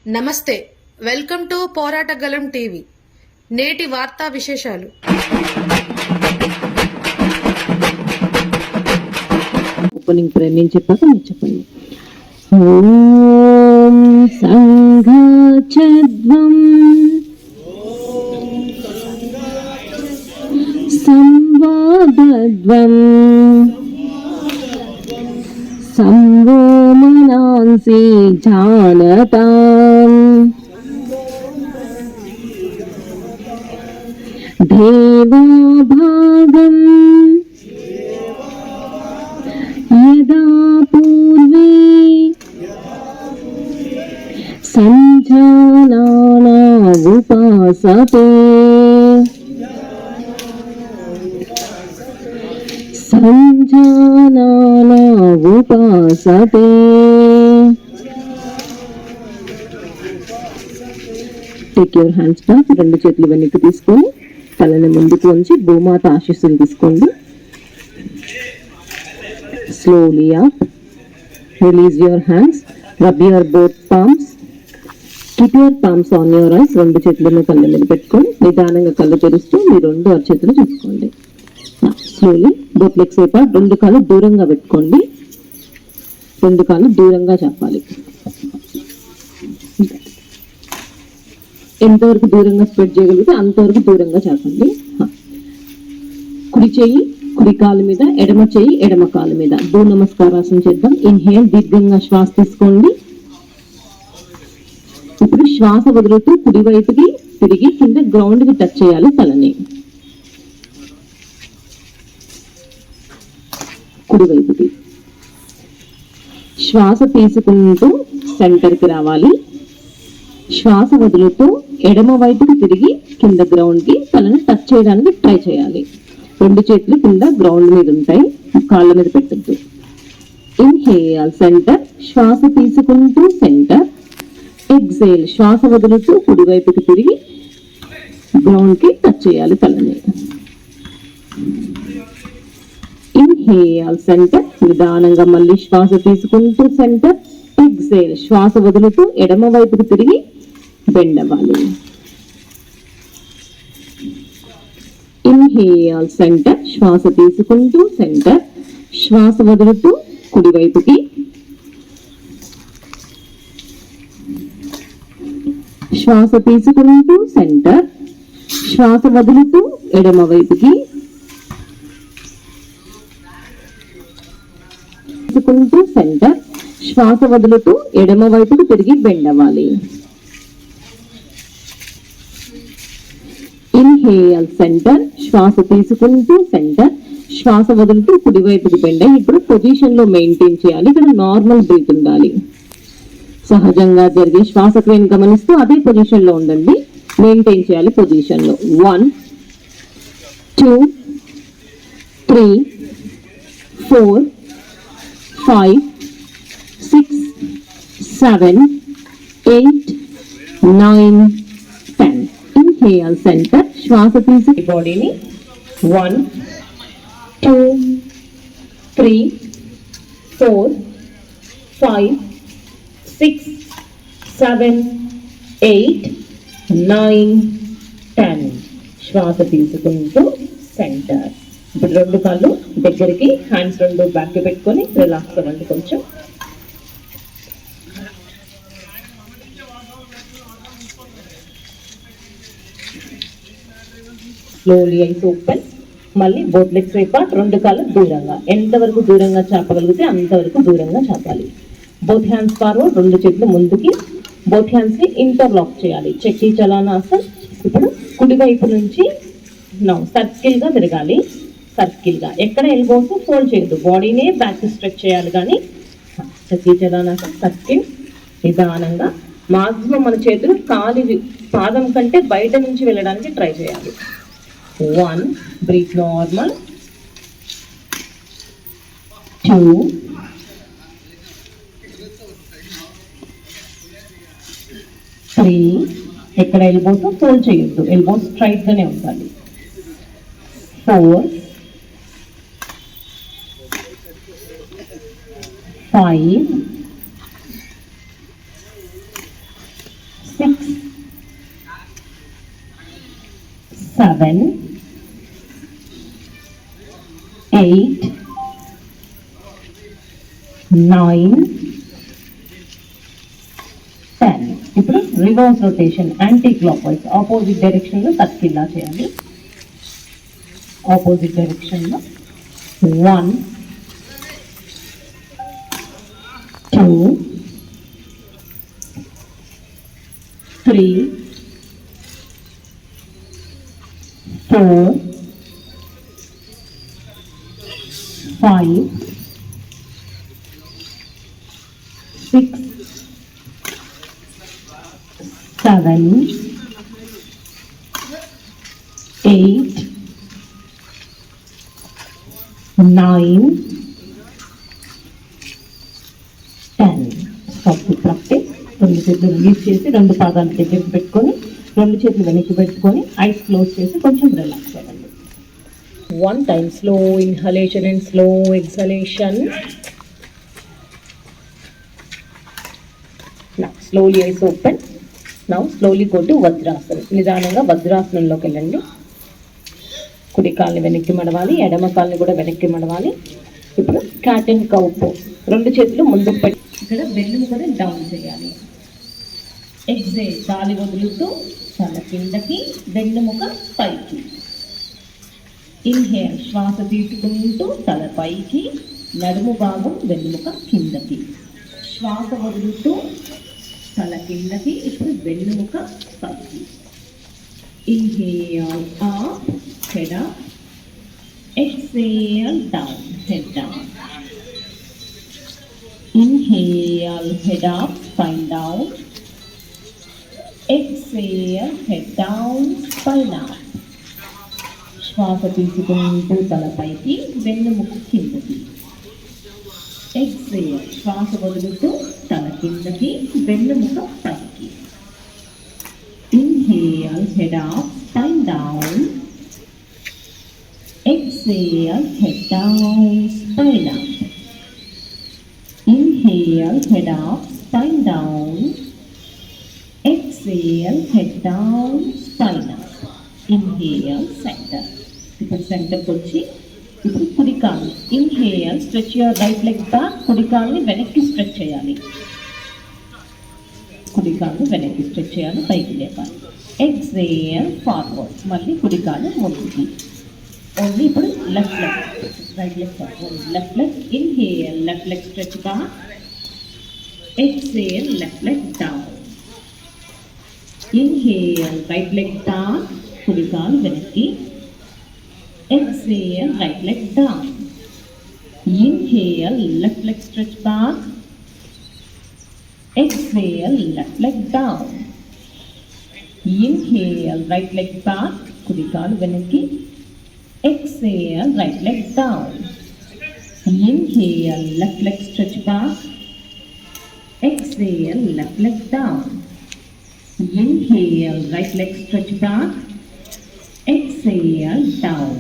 నమస్తే, welcome to పోరాటగలం TV. నేటి వార్తా విశేషాలు. ఓపెనింగ్ ప్రేయర్ నేను చెప్పాక మీరు చెప్పండి. ఓం సంఘచద్వం సంవాదద్వం సంవో మనాంసి జానతాం దేవా భాగం యదా పూర్వే సంజానానా ఉపాసతే సంజానానా ఉపాసతే. Take your hands back. రెండు చేతులు వెనక్కి తీసుకొని తలని ముందుకు ఉంచి భూమాత ఆశీస్సులు తీసుకోండి. Slowly up. Release your hands. Rub your both palms. Keep your palms on your eyes. రెండు చేతులను కళ్ళ మీద పెట్టుకొని నిదానంగా కళ్ళు తెరుస్తూ మీ రెండు అరచేతులు చూసుకోండి. Slowly both legs apart. రెండు కాళ్ళు దూరంగా పెట్టుకోండి. రెండు కాళ్ళు దూరంగా చెప్పాలి. ఎంతవరకు దూరంగా స్ప్రెడ్ చేయగలిగితే అంతవరకు దూరంగా చెప్పండి. కుడి చెయ్యి కుడి కాలు మీద, ఎడమ చెయ్యి ఎడమ కాలు మీద. నమస్కారాసనం చేద్దాం. ఇన్హేల్, దీర్ఘంగా శ్వాస తీసుకోండి. ఇప్పుడు శ్వాస వదులుతూ కుడి వైపుకి తిరిగి కింద గ్రౌండ్ కి టచ్ చేయాలి తలని. కుడి వైపుకి శ్వాస తీసుకుంటూ సెంటర్ కి రావాలి. శ్వాస వదులుతూ ఎడమ వైపుకి తిరిగి కింద గ్రౌండ్ కి తలని టచ్ చేయడానికి ట్రై చేయాలి. రెండు చేతులు కింద గ్రౌండ్ మీద ఉంటాయి, కాళ్ళ మీద పెట్టద్దు. ఇన్హేల్ సెంటర్, శ్వాస తీసుకుంటూ సెంటర్. ఎక్సేల్, శ్వాస వదులుతూ కుడి వైపుకి తిరిగి గ్రౌండ్ కి టచ్ చేయాలి తలని. ఇన్హేల్ సెంటర్, నిదానంగా మళ్ళీ శ్వాస తీసుకుంటూ సెంటర్. ఎక్సేల్, శ్వాస వదులుతూ ఎడమ వైపుకి తిరిగి బెండ్ అవ్వాలి. ఇన్హేల్ సెంటర్, శ్వాస తీసుకుంటూ సెంటర్. శ్వాస వదులుతూ కుడి వైపుకి. శ్వాస తీసుకుంటూ సెంటర్. శ్వాస వదులుతూ ఎడమ వైపుకి. తీసుకుంటూ సెంటర్. శ్వాస వదులుతూ ఎడమ వైపుకి తిరిగి బెండ్ అవ్వాలి. ఇన్హేల్ సెంటర్, శ్వాస తీసుకుంటూ సెంటర్. శ్వాస వదులుతూ కుడి వైపుకి బెండ్ అయ్యి ఇప్పుడు పొజిషన్ లో మెయింటైన్ చేయాలి. ఇక్కడ నార్మల్ బ్రీత్ ఉండాలి. సహజంగా జరిగే శ్వాసక్రియను గమనిస్తూ అదే పొజిషన్ లో ఉండండి. మెయింటైన్ చేయాలి పొజిషన్ లో. 1 2 3 4 5 6 7 8 9 10. ఇన్హేల్ సెంటర్, శ్వాస తీసి బాడీని 1 2 3 4 5 6 7 8 9 10. శ్వాస తీసుకుంటూ సెంటర్. ఇప్పుడు రెండు కాళ్ళు దగ్గరికి, హ్యాండ్స్ రెండు బ్యాక్ పెట్టుకొని రిలాక్స్ అవ్వండి కొంచెం. Slowly eyes open. మళ్ళీ బోత్ లెగ్స్ apart. రెండు కాళ్ళు దూరంగా, ఎంతవరకు దూరంగా చాపగలిగితే అంతవరకు దూరంగా చాపాలి. బోత్ హ్యాండ్స్ ఫార్వర్డ్, రెండు చేతులు ముందుకి. బోత్ హ్యాండ్స్ ని ఇంటర్లాక్ చేయాలి. చక్రీ చలానాసన్. ఇప్పుడు కుడి వైపు నుంచి సర్కిల్ గా తిరగాలి. సర్కిల్ గా, ఎక్కడ ఎల్బోస్ ఫోల్డ్ చేయొద్దు, బాడీనే బ్యాక్ స్ట్రెచ్ చేయాలి. కానీ చక్రీ చలానాసన్ సర్కిల్. నిదానంగా మాక్సిమం మన చేతులు కాలి పాదం కంటే బయట నుంచి వెళ్ళడానికి ట్రై చేయాలి. 1 బ్రీత్ నార్మల్. 2 3 ఎక్కడ ఎల్బోస్ ఫోల్డ్ చేయొద్దు, ఎల్బోస్ స్ట్రైట్ గానే ఉండాలి. 4 5 7, 8, 9, 10. ఇప్పుడు reverse rotation anti clock wise opposite direction లో సర్కిల్ లా చేయాలి. ఆపోజిట్ డైరెక్షన్ లో 1, 2, 3, 4, 5, 6, 7, 8, 9, 10. Stop the practice. రెండు చేతులు రిలీజ్ చేసి రెండు పాదాలు దగ్గరికి పెట్టుకొని రెండు చేతులు వెనక్కి పెట్టుకొని ఐస్ క్లోజ్ చేసి కొంచెం రిలాక్స్ అవ్వండి. 1 time slow inhalation and slow exhalation. Now slowly eyes open. Now slowly go to వజ్రాసనం. నిదానంగా వజ్రాసనంలోకి వెళ్ళండి. కుడి కాళ్ళని వెనక్కి మడవాలి, ఎడమ కాళ్ళని కూడా వెనక్కి మడవాలి. ఇప్పుడు క్యాట్ అండ్ కౌ పోజ్. రెండు చేతులు ముందుకు పెట్టి ఇక్కడ బెల్లును కూడా డౌన్ చేయాలి. ఎక్సేల్ గాలి వదులుతూ తల కిందకి, వెన్నుముక పైకి. ఇన్హేల్ శ్వాస తీసుకుంటూ తల పైకి, నడుము భాగం వెన్నుముక కిందకి. శ్వాస వదులుతూ తల కిందకి, ఇప్పుడు వెన్నుముక పైకి. Inhale up, head up. Exhale down, head down. Inhale, head up, spine down. Exhale, head down, spine up. శ్వాస తీసుకుంటూ తల పైకి, వెన్నుముక కిందకి. ఎక్సేల్ శ్వాస వదులుతూ తల కిందకి, వెన్నుముక పైకి. Inhale, head up, spine down. Exhale, head down, spine up. Inhale, head up, spine down. Exhale, head down, spine up. Inhale, center. ఇప్పుడు సెంటర్కి వచ్చి ఇప్పుడు కుడి కాలు. Inhale, stretch your right leg back. కుడి కాలుని వెనక్కి స్ట్రెచ్ చేయాలి. కుడి కాలు వెనక్కి స్ట్రెచ్ చేయాలి, పైకి లేపాలి. Exhale forward. మళ్ళీ కుడి కాలు ముందుకి. ఓన్లీ ఇప్పుడు left leg, right leg forward. Left leg inhale, left leg stretch back. Exhale, left leg down. Inhale, right leg down. కుడి కాలు వెనక్కి. Exhale, right leg down. Inhale, left leg stretch back. Exhale, left leg down. Inhale, right leg back. కుడి కాలు వెనక్కి. Exhale, right leg down. Inhale, left leg stretch back. Exhale, left leg down. Inhale, right leg stretch back. Exhale, down.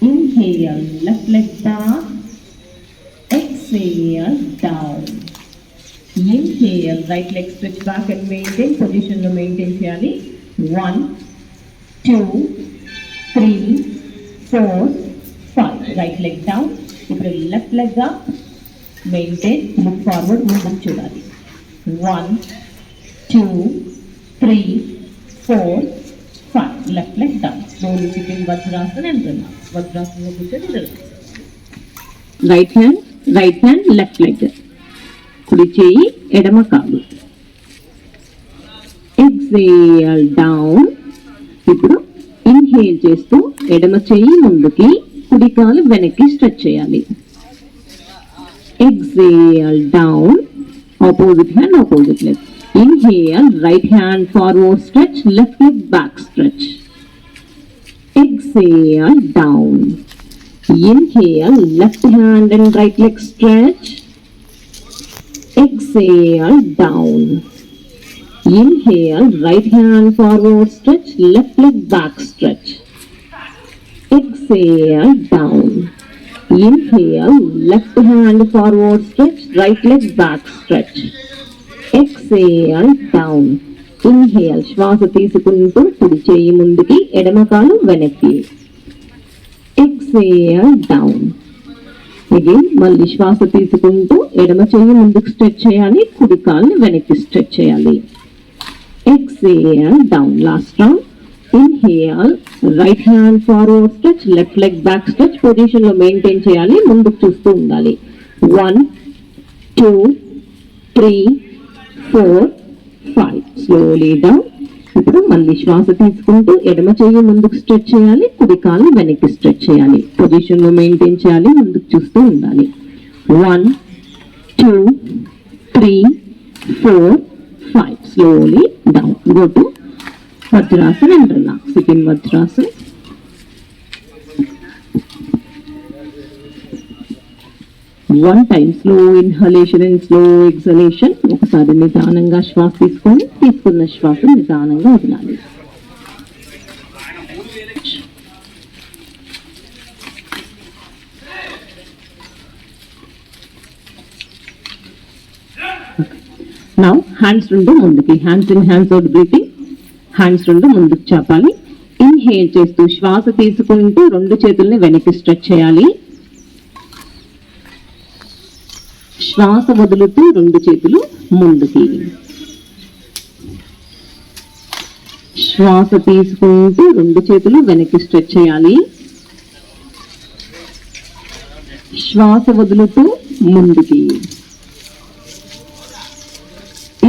Inhale, left leg back. Exhale, down. Inhale, right leg stretch back and maintain position లో maintain చేయాలి. 1, 2, 3, 4, 5. Right leg down. ఇప్పుడు left leg up. Maintain. Look forward. ముందుకు చూడాలి. 1, 2, 3, 4, 5. Left leg down. Slowly sitting Vajrasana and relax. Vajrasana కూర్చొని relax. Right hand left leg. కుడి చేయి, ఎడమ కాలు. Exhale down. ఇప్పుడు ఇన్హేల్ చేస్తూ ఎడమ చేయి ముందుకి, కుడి కాలు వెనక్కి స్ట్రెచ్ చేయాలి. Exhale down. Opposite hand, opposite leg. Inhale, right hand forward stretch, left leg back stretch. Exhale, down. Inhale, left hand and right leg stretch. Exhale, down. Inhale, right hand forward stretch, left leg back stretch. Exhale, down. Inhale, left hand forward stretch, right leg back stretch. Exhale, down. Inhale శ్వాస తీసుకుంటూ కుడి చేయి ముందుకి, ఎడమ కాలు వెనక్కి. Exhale down. Again మళ్ళీ శ్వాస తీసుకుంటూ ఎడమ చెయ్యి ముందుకు స్ట్రెచ్ చేయాలి, కుడి కాలుని వెనక్కి స్ట్రెచ్ చేయాలి. Exhale down. Last round. Inhale right hand forward stretch, left leg back stretch position లో మెయింటైన్ చేయాలి, ముందుకు చూస్తూ ఉండాలి. 1 2 3 4 5. Slowly down. ఇప్పుడు మళ్ళీ శ్వాస తీసుకుంటూ ఎడమ చెయ్యి ముందుకు స్ట్రెచ్ చేయాలి, కుడి కాలు వెనక్కి స్ట్రెచ్ చేయాలి, పొజిషన్ లో మెయింటైన్ చేయాలి, ముందుకు చూస్తూ ఉండాలి. 1 2 3 4 5. Slowly down. Go to Vajrasan and relax. Sit in Vajrasan. One time slow inhalation and slow exhalation. ఒకసారి నిదానంగా శ్వాస తీసుకొని తీసుకున్న శ్వాస నిదానంగా వదలాలి. నౌ హ్యాండ్స్ రెండు ముందుకి, hands in hands out breathing. Hands రెండు ముందుకు చాపాలి. ఇన్హేల్ చేస్తూ శ్వాస తీసుకుంటూ రెండు చేతుల్ని వెనక్కి స్ట్రెచ్ చేయాలి. శ్వాస వదులుతూ రెండు చేతులు ముందుకి. శ్వాస తీసుకుంటూ రెండు చేతులు వెనక్కి స్ట్రెచ్ చేయాలి. శ్వాస వదులుతూ ముందుకి.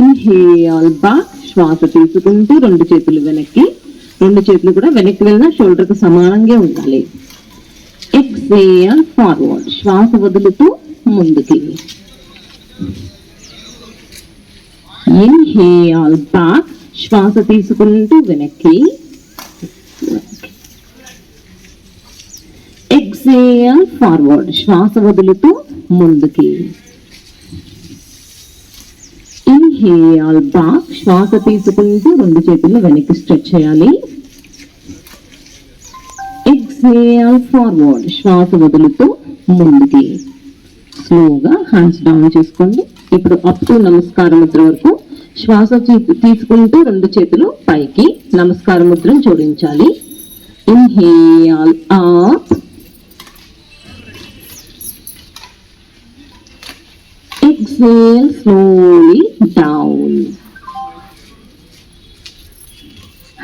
Inhale back. శ్వాస తీసుకుంటూ రెండు చేతులు వెనక్కి. రెండు చేతులు కూడా వెనక్కి వెళ్ళిన షోల్డర్ కు సమానంగా ఉండాలి. Exhale forward. శ్వాస వదులుతూ ముందుకి. Inhale back. శ్వాస తీసుకుంటూ వెనక్కి. Exhale forward. శ్వాస వదులుతూ ముందుకి. Inhale back. శ్వాస తీసుకుంటూ రెండు చేతులు వెనక్కి స్ట్రెచ్ చేయాలి. Exhale forward. శ్వాస వదులుతూ ముందుకి. స్లోగా హ్యాండ్స్ డౌన్ చేసుకోండి. ఇప్పుడు అప్ టు నమస్కార ముద్ర వరకు శ్వాస తీసుకుంటూ రెండు చేతులు పైకి నమస్కార ముద్రను జోడించాలి. Inhale up. Exhale slowly down.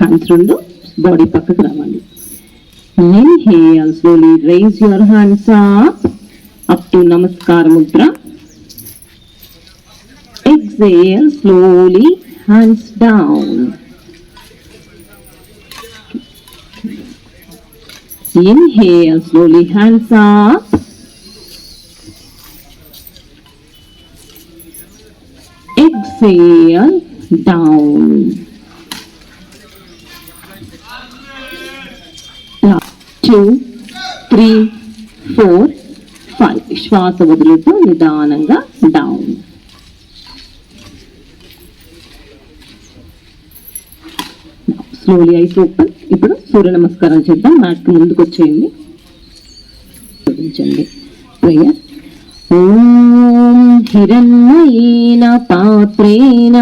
Hands రెండు బాడీ పక్కకు రావాలి. Inhale slowly raise your hands up to Namaskar Mudra. Exhale slowly hands down. Inhale slowly hands up. Exhale down. 2 3 4 5. శ్వాస వదులుతూ నిదానంగా డౌన్. Slowly eyes open. ఇప్పుడు సూర్య నమస్కారం చేద్దాం. మ్యాట్ కి ముందుకు వచ్చేయండి. ప్రేయర్. ఓం హిరణ్మయేన పాత్రేణ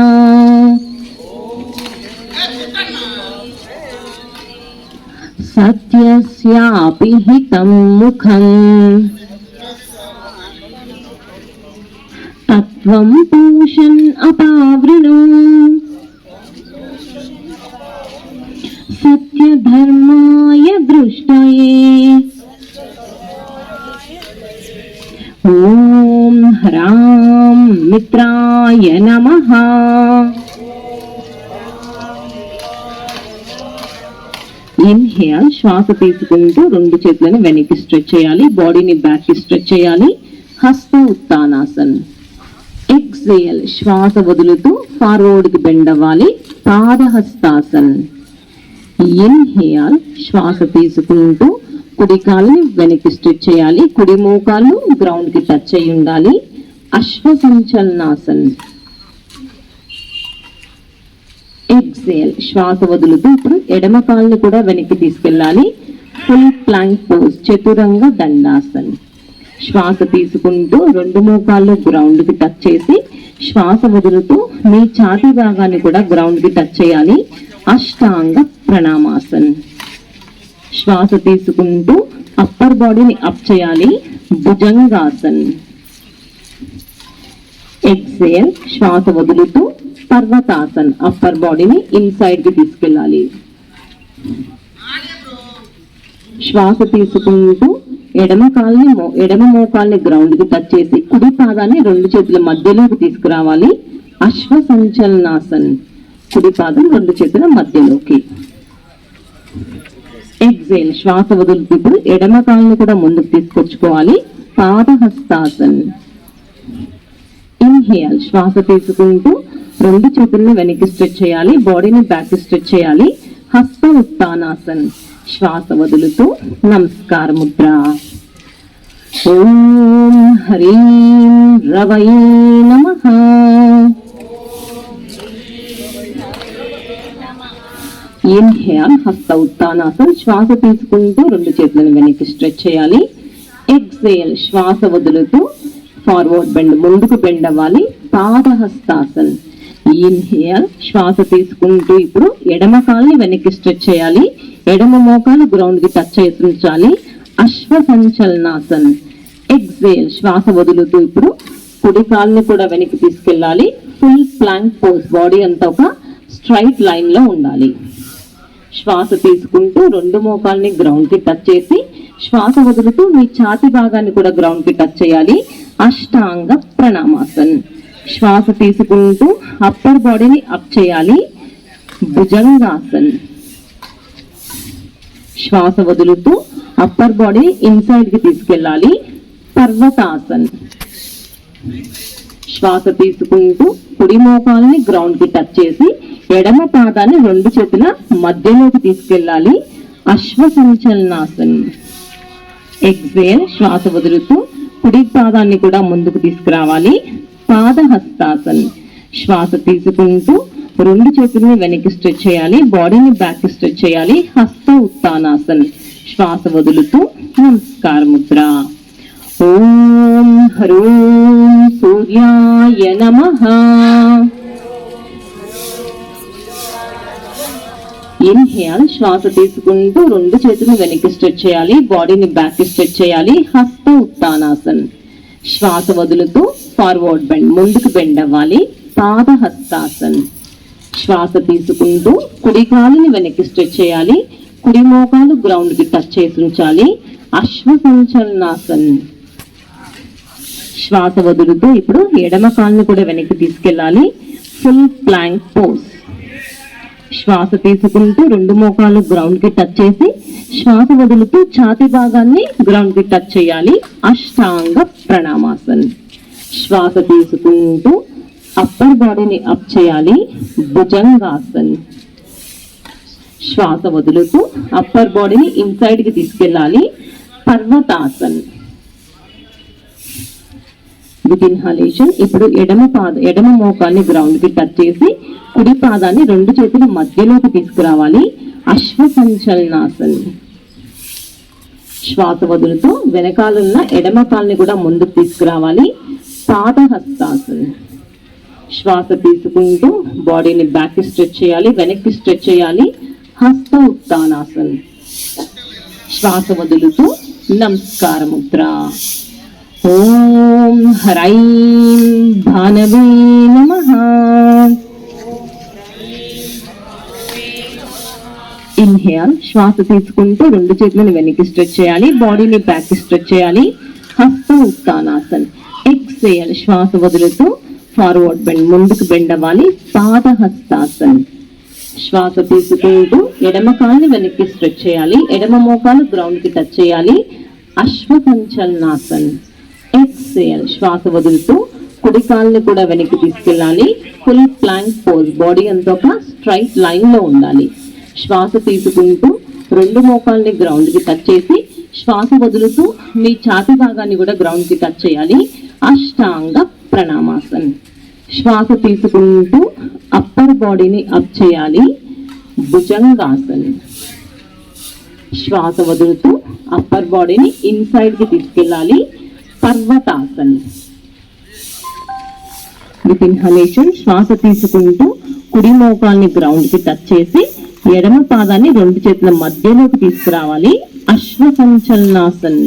సత్యస్యాపి హితం ముఖం తత్వం పూషన్ అపావృణు సత్యధర్మాయ దృష్టయే. ఓం హ్రాం మిత్రాయ నమః. ఇన్హేల్ శ్వాస తీసుకుంటూ రెండు చేతులను వెనక్కి స్ట్రెచ్ చేయాలి, బాడీని బ్యాక్ కి స్ట్రెచ్ చేయాలి. హస్త ఉత్తానాసన్. ఎక్సేల్ శ్వాస వదులుతూ ఫార్వర్డ్ కి బెండ్ అవ్వాలి, పాదహస్తాసన్. ఇన్హేల్ శ్వాస తీసుకుంటూ కుడి కాలుని వెనక్కి స్ట్రెచ్ చేయాలి, కుడి మోకాలు గ్రౌండ్ కి టచ్ అయి ఉండాలి. అశ్వ సంచలనాసన్. ఎక్సేల్ శ్వాస వదులుతూ ఇప్పుడు ఎడమ కాళ్ళని కూడా వెనక్కి తీసుకెళ్ళాలి. ఫుల్ ప్లాంక్ పోజ్, చతురంగ దండాసన్. శ్వాస తీసుకుంటూ రెండు మోకాళ్ళు గ్రౌండ్ కి టచ్ చేసి శ్వాస వదులుతూ మీ ఛాతీ భాగాన్ని కూడా గ్రౌండ్ కి టచ్ చేయాలి. అష్టాంగ ప్రణామాసన్. శ్వాస తీసుకుంటూ అప్పర్ బాడీని అప్ చేయాలి. భుజంగాసన్. ఎక్సేల్. శ్వాస వదులుతూ పర్వతాసన్. అప్పర్ బాడీని ఇన్సైడ్ కి తీసుకెళ్ళాలి. శ్వాస తీసుకుంటూ ఎడమ మోకాల్ని గ్రౌండ్ కి టచ్ చేసి కుడి పాదాన్ని రెండు చేతుల మధ్యలోకి తీసుకురావాలి. అశ్వ సంచలనాసన్. కుడి పాదం రెండు చేతుల మధ్యలోకి. ఎక్సేల్. శ్వాస వదులుతూ ఇప్పుడు ఎడమ కాల్ని కూడా ముందుకు తీసుకొచ్చుకోవాలి. పాదహస్తాసన్. ఇన్హేల్. శ్వాస తీసుకుంటూ రెండు చేతుల్ని వెనక్కి స్ట్రెచ్ చేయాలి. బాడీని బ్యాక్ స్ట్రెచ్ చేయాలి. హస్త ఉత్తానాసన్. శ్వాస వదులుతూ నమస్కార ముద్ర. ఓం హ్రీం రవై నమః. ఇన్హేల్. హస్త ఉత్తానాసన్. శ్వాస తీసుకుంటూ రెండు చేతులను వెనక్కి స్ట్రెచ్ చేయాలి. ఎక్సేల్. శ్వాస వదులుతూ ఫార్వర్డ్ బెండ్, ముందుకు బెండ్ అవ్వాలి. పాదహస్తాసన్. ఇన్హేల్. శ్వాస తీసుకుంటూ ఇప్పుడు ఎడమ కాల్ని వెనక్కి స్ట్రెచ్ చేయాలి. ఎడమ మోకాలు గ్రౌండ్ కి టచ్ చేసి ఉంచాలి. అశ్వ సంచలనాసన్. ఎక్సేల్. శ్వాస వదులుతూ ఇప్పుడు కుడి కాల్ని కూడా వెనక్కి తీసుకెళ్ళాలి. Full plank pose. బాడీ అంతా ఒక స్ట్రైట్ లైన్ లో ఉండాలి. శ్వాస తీసుకుంటూ రెండు మోకాల్ని గ్రౌండ్ కి టచ్ చేసి శ్వాస వదులుతూ మీ ఛాతి భాగాన్ని కూడా గ్రౌండ్ కి టచ్ చేయాలి. అష్టాంగ ప్రణామాసన్. శ్వాస తీసుకుంటూ అప్పర్ బాడీని అప్ చేయాలి. భుజంగాసన్. శ్వాస వదులుతూ అప్పర్ బాడీని ఇన్సైడ్ కి తీసుకెళ్ళాలి. పర్వతాసన్. శ్వాస తీసుకుంటూ కుడి మోకాల్ని గ్రౌండ్ కి టచ్ చేసి ఎడమ పాదాన్ని రెండు చేతుల మధ్యలోకి తీసుకెళ్ళాలి. అశ్వ సంచలనాసన్. ఎక్సేల్. శ్వాస వదులుతూ కుడి పాదాన్ని కూడా ముందుకు తీసుకురావాలి. పాదహస్తాసన్. శ్వాస తీసుకుంటూ రెండు చేతుల్ని వెనక్కి స్ట్రెచ్ చేయాలి. బాడీని బ్యాక్ స్ట్రెచ్ చేయాలి. హస్త ఉత్తానాసన్. శ్వాస వదులుతూ నమస్కార ముద్ర. ఓం హ్రీం సూర్యాయ నమః. ఇన్హేల్. శ్వాస తీసుకుంటూ రెండు చేతులు వెనక్కి స్ట్రెచ్ చేయాలి. బాడీని బ్యాక్ స్ట్రెచ్ చేయాలి. హస్త ఉత్తానాసన్. శ్వాస వదులుతూ ఫార్వర్డ్ బెండ్, ముందుకు బెండ్ అవ్వాలి. పాదహస్తాసన్. శ్వాస తీసుకుంటూ కుడి కాలుని వెనక్కి స్ట్రెచ్ చేయాలి. కుడి మోకాలు గ్రౌండ్ కి టచ్ చేసి ఉంచాలి. అశ్వ సంచలనాసన్. శ్వాస వదులుతూ ఇప్పుడు ఎడమ కాలుని కూడా వెనక్కి తీసుకెళ్ళాలి. Full plank pose. శ్వాస తీసుకుంటూ రెండు మోకాలు గ్రౌండ్ కి టచ్ చేసి శ్వాస వదులుతూ ఛాతీ భాగాన్ని గ్రౌండ్ కి టచ్ చేయాలి. అష్టాంగ ప్రణామాసన్. శ్వాస తీసుకుంటూ అప్పర్ బాడీని అప్ చేయాలి. భుజంగాసన్. శ్వాస వదులుతూ అప్పర్ బాడీని ఇన్సైడ్ కి తీసుకెళ్ళాలి. పర్వతాసన్. విత్ ఇన్హాలేషన్ ఇప్పుడు ఎడమ మోకాన్ని గ్రౌండ్ కి టచ్ చేసి కుడి పాదాన్ని రెండు చేతుల మధ్యలోకి తీసుకురావాలి. అశ్వ సంచలనాసన్. శ్వాస వదులుతూ వెనకాలన్న ఎడమ కాల్ని కూడా ముందుకు తీసుకురావాలి. పాదహస్తాసన్. శ్వాస తీసుకుంటూ బాడీని బ్యాక్ స్ట్రెచ్ చేయాలి, వెనక్కి స్ట్రెచ్ చేయాలి. హస్త ఉత్తానాసన్. శ్వాస వదులుతూ నమస్కార ముద్ర. ఓం హ్రైం భానవే నమః. ఇన్హేల్. శ్వాస తీసుకుంటూ రెండు చేతులను వెనక్కి స్ట్రెచ్ చేయాలి. బాడీని బ్యాక్ స్ట్రెచ్ చేయాలి. హస్త ఉత్తానాసన్. ఎక్సేల్. శ్వాస వదులుతూ ఫార్వర్డ్ బెండ్, ముందుకు బెండ్ అవ్వాలి. పాదహస్తాసన్. శ్వాస తీసుకుంటూ ఎడమ కాల్ని వెనక్కి స్ట్రెచ్ చేయాలి. ఎడమ మోకాలు గ్రౌండ్ కి టచ్ చేయాలి. అశ్వ సంచలనాసన్. ఎక్సేల్. శ్వాస వదులుతూ కుడి కాల్ని కూడా వెనక్కి తీసుకెళ్ళాలి. Full plank pose. బాడీ అంతా ఒక స్ట్రైట్ లైన్ లో ఉండాలి. శ్వాస తీసుకుంటూ రెండు మోకాల్ని గ్రౌండ్ కి టచ్ చేసి శ్వాస వదులుతూ మీ ఛాతీ భాగాన్ని కూడా గ్రౌండ్ కి టచ్ చేయాలి. అష్టాంగ ప్రణామాసన్. శ్వాస తీసుకుంటూ అప్పర్ బాడీని అప్ చేయాలి. భుజంగాసన్. శ్వాస వదులుతూ అప్పర్ బాడీని ఇన్సైడ్ కి తీసుకెళ్ళాలి. పర్వతాసన్. విత్ ఇన్హలేషన్ శ్వాస తీసుకుంటూ కుడి మోకాల్ని గ్రౌండ్ కి టచ్ చేసి ఎడమ పాదాన్ని రెండు చేతుల మధ్యలోకి తీసుకురావాలి. అశ్వ సంచలనాసన్.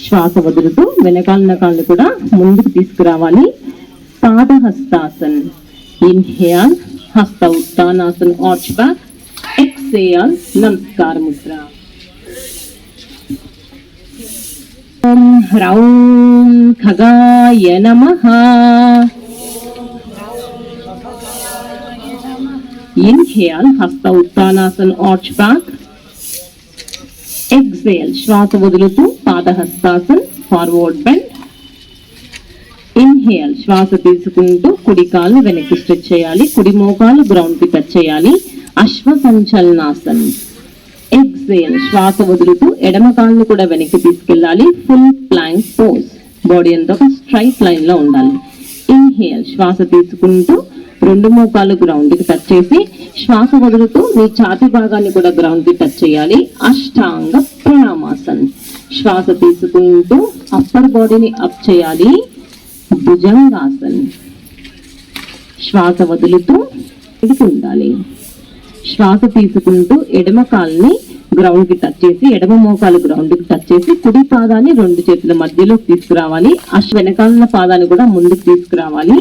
శ్వాస వదులుతూ వెనకాల కాళ్ళు కూడా ముందుకు తీసుకురావాలి. పాదహస్తాసన్. ఇన్హేల్ హస్త ఉత్తానాసన్ ఆర్చ్ బ్యాక్. ఎక్సేల్ నమస్కార ముద్ర. ఓం హ్రౌం ఖగాయ నమః. ఇన్హేల్ హస్త ఉత్తానాసన్ ఆర్చ్ బ్యాక్. ఎక్సేల్ శ్వాస వదులుతూ పాదహస్తాసన్ ఫార్వర్డ్ బెండ్. ఇన్హేల్ శ్వాస తీసుకుంటూ కుడి కాలు వెనక్కి స్ట్రెచ్ చేయాలి. కుడి మోకాలు గ్రౌండ్ కి టచ్ చేయాలి. అశ్వ సంచలనాసన్. ఎక్సేల్ శ్వాస వదులుతూ ఎడమ కాళ్ళు కూడా వెనక్కి తీసుకెళ్ళాలి. Full plank pose. బాడీ అంతా ఒక స్ట్రైట్ లైన్ లో ఉండాలి. ఇన్హేల్ శ్వాస తీసుకుంటూ రెండు మోకాలు గ్రౌండ్ కి టచ్ చేసి శ్వాస వదులుతూ మీ ఛాతీ భాగాన్ని కూడా గ్రౌండ్ కి టచ్ చేయాలి. అష్టాంగ ప్రణామాసన్. శ్వాస తీసుకుంటూ అప్పర్ బాడీని అప్ చేయాలి. భుజంగాసన్. శ్వాస వదులుతూ ఇదికి ఉండాలి. శ్వాస తీసుకుంటూ ఎడమ కాల్ని గ్రౌండ్ కి టచ్ చేసి ఎడమ మోకాలు గ్రౌండ్ కి టచ్ చేసి కుడి పాదాన్ని రెండు చేతుల మధ్యలోకి తీసుకురావాలి. వెనకాల పాదాన్ని కూడా ముందుకు తీసుకురావాలి.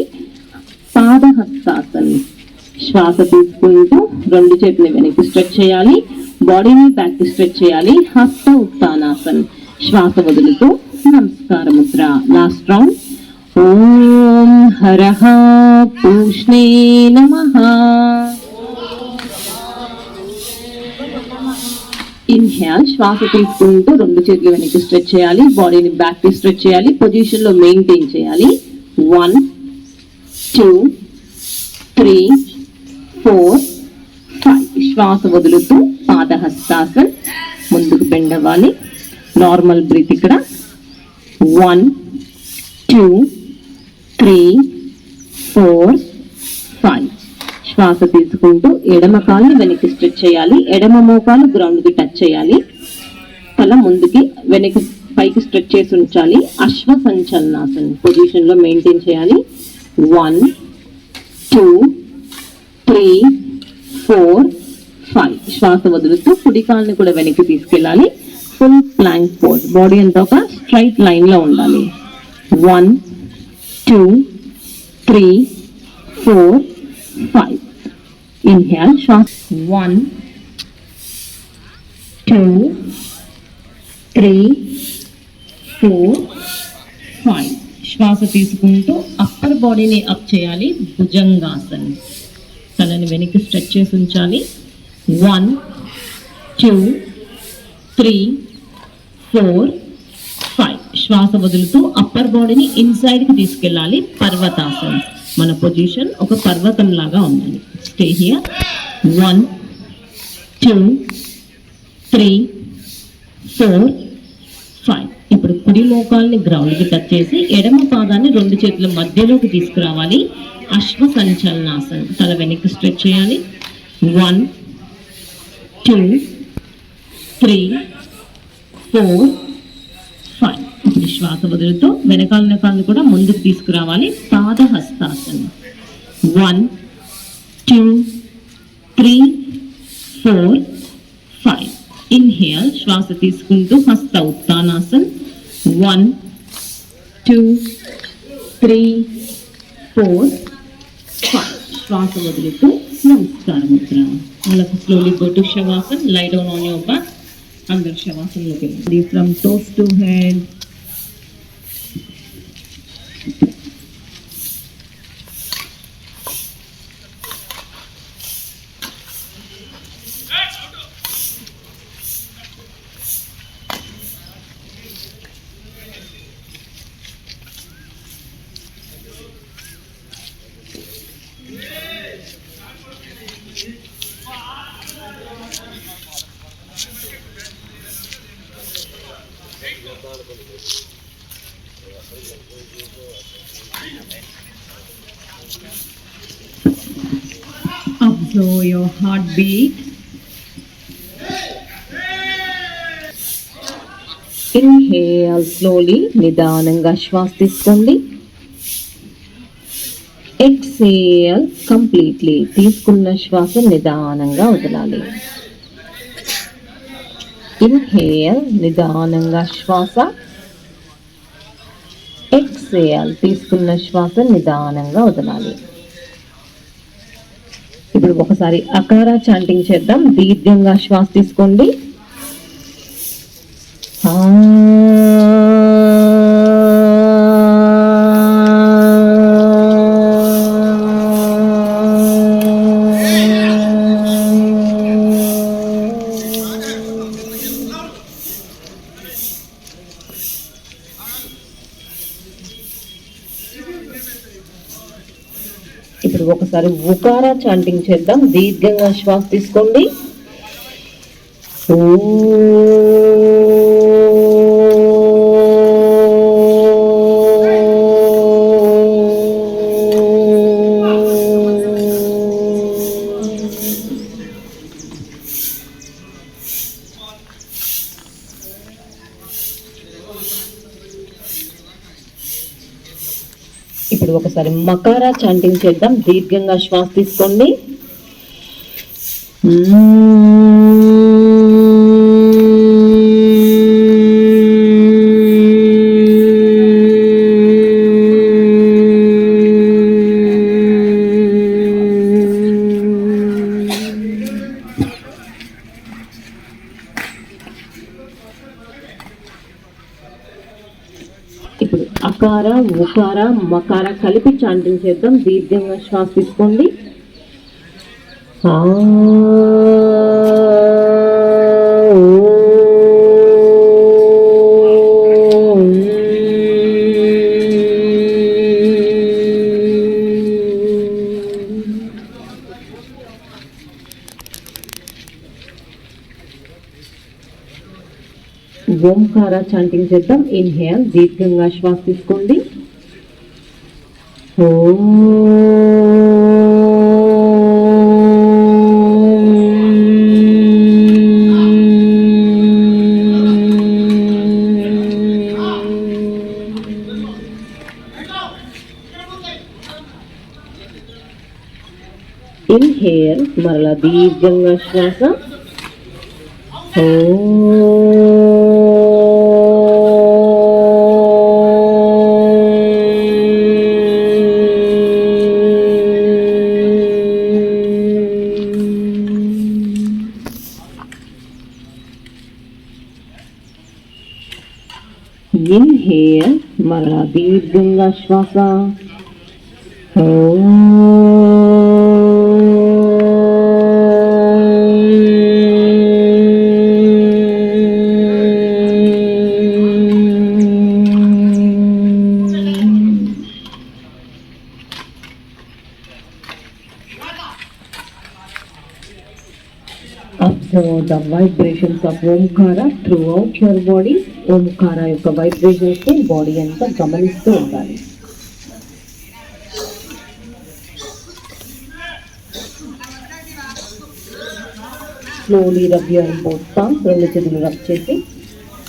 పాదహస్తాసన్. శ్వాస తీసుకుంటూ రెండు చేతులు వెనక్కి స్ట్రెచ్ చేయాలి. బాడీని బ్యాక్ కి స్ట్రెచ్ చేయాలి. హస్త ఉత్తానాసన్. శ్వాస వదులుతూ నమస్కార ముద్ర. Last round. ఓం హరః పూష్ణే నమః. ఇన్హేల్ శ్వాస తీసుకుంటూ రెండు చేతులు వెనక్కి స్ట్రెచ్ చేయాలి. బాడీని బ్యాక్ కి స్ట్రెచ్ చేయాలి. పొజిషన్ లో మెయింటైన్ చేయాలి. 1 2 3 4 5. శ్వాస వదులుతూ పాదహస్తాసన్. ముందుకు బెండ్ అవ్వాలి. నార్మల్ బ్రీత్ ఇక్కడ. 1 2 3 4 5. శ్వాస తీసుకుంటూ ఎడమ కాళ్ళు వెనక్కి స్ట్రెచ్ చేయాలి. ఎడమ మోకాలు గ్రౌండ్ కి టచ్ చేయాలి. తల ముందుకి వెనక్కి పైకి స్ట్రెచ్ చేసి ఉంచాలి. అశ్వ సంచలనాసన్ పొజిషన్ లో మెయింటైన్ చేయాలి. 1 2 3 4 5. శ్వాస వదులుతూ కుడి కాళ్ళని కూడా వెనక్కి తీసుకెళ్ళాలి. Full plank pose. బాడీ అంతా ఒక స్ట్రైట్ లైన్ లో ఉండాలి. 1 2 3 4 5. ఇన్హేల్ శ్వాస 1 2 3 4 5. శ్వాస తీసుకుంటూ అప్పర్ బాడీని అప్ చేయాలి. భుజంగాసన్. తలని వెనక్కి స్ట్రెచ్ చేసి ఉంచాలి. 1 2 3 4 5. శ్వాస వదులుతూ అప్పర్ బాడీని ఇన్సైడ్ కి తీసుకెళ్ళాలి. పర్వతాసన్. మన పొజిషన్ ఒక పర్వతం లాగా ఉండాలి. Stay here. 1 2 3 4 5. ఇప్పుడు కుడి మోకాల్ని గ్రౌండ్ కి టచ్ చేసి ఎడమ పాదాన్ని రెండు చేతుల మధ్యలోకి తీసుకురావాలి. అశ్వ సంచలనాసన్. తల వెనక్కి స్ట్రెచ్ చేయాలి. 1 2 3 4 5. ఇప్పుడు శ్వాస వదులుతూ వెనకాల కాళ్ళు కూడా ముందుకు తీసుకురావాలి. పాదహస్తాసన్. 1 2 3 4 5. ఇన్హేల్ శ్వాస తీసుకుంటూ హస్త ఉత్తానాసన్. 1 2 3 4 5. శ్వాస వదులుతూ నమస్కార ముద్ర. వాళ్ళకు slowly go to Shavasan. Lie down on your back. అందరు శవాసనలోకి వెళ్ళండి. From toes to head. Observe your heartbeat. Inhale slowly, నిదానంగా శ్వాస తీసుకోండి. Exhale completely. తీసుకున్న శ్వాస నిదానంగా వదలాలి. ఇన్హేల్ నిదానంగా శ్వాస. ఎక్సేల్ తీసుకున్న శ్వాస నిదానంగా వదలాలి. ఇప్పుడు ఒకసారి అకార చాంటింగ్ చేద్దాం. దీర్ఘంగా శ్వాస తీసుకోండి. ఇప్పుడు ఒకసారి ఉకారా చాంటింగ్ చేద్దాం. దీర్ఘంగా శ్వాస తీసుకోండి. ఇప్పుడు ఒకసారి మకారా చాంటింగ్ చేద్దాం. దీర్ఘంగా శ్వాస తీసుకోండి. ఇప్పుడు అకార ఉకార మకార కలిపి చాంటింగ్ చేద్దాం. దీర్ఘంగా శ్వాస తీసుకోండి. ఓంకార చాంటింగ్ చేద్దాం. ఇన్హేల్ దీర్ఘంగా శ్వాస తీసుకోండి. ఇన్హేల్ మరలా దీర్ఘంగా శ్వాస. ఇన్హేల్ మరలా దీర్ఘంగా శ్వాస. Observe the vibrations of Omkara throughout your body. Omkara యొక్క వైబ్రేషన్స్ ని బాడీ అంతా గమనిస్తూ ఉండాలి. Slowly rub your both palms. రెండు చేతులు రబ్ చేసి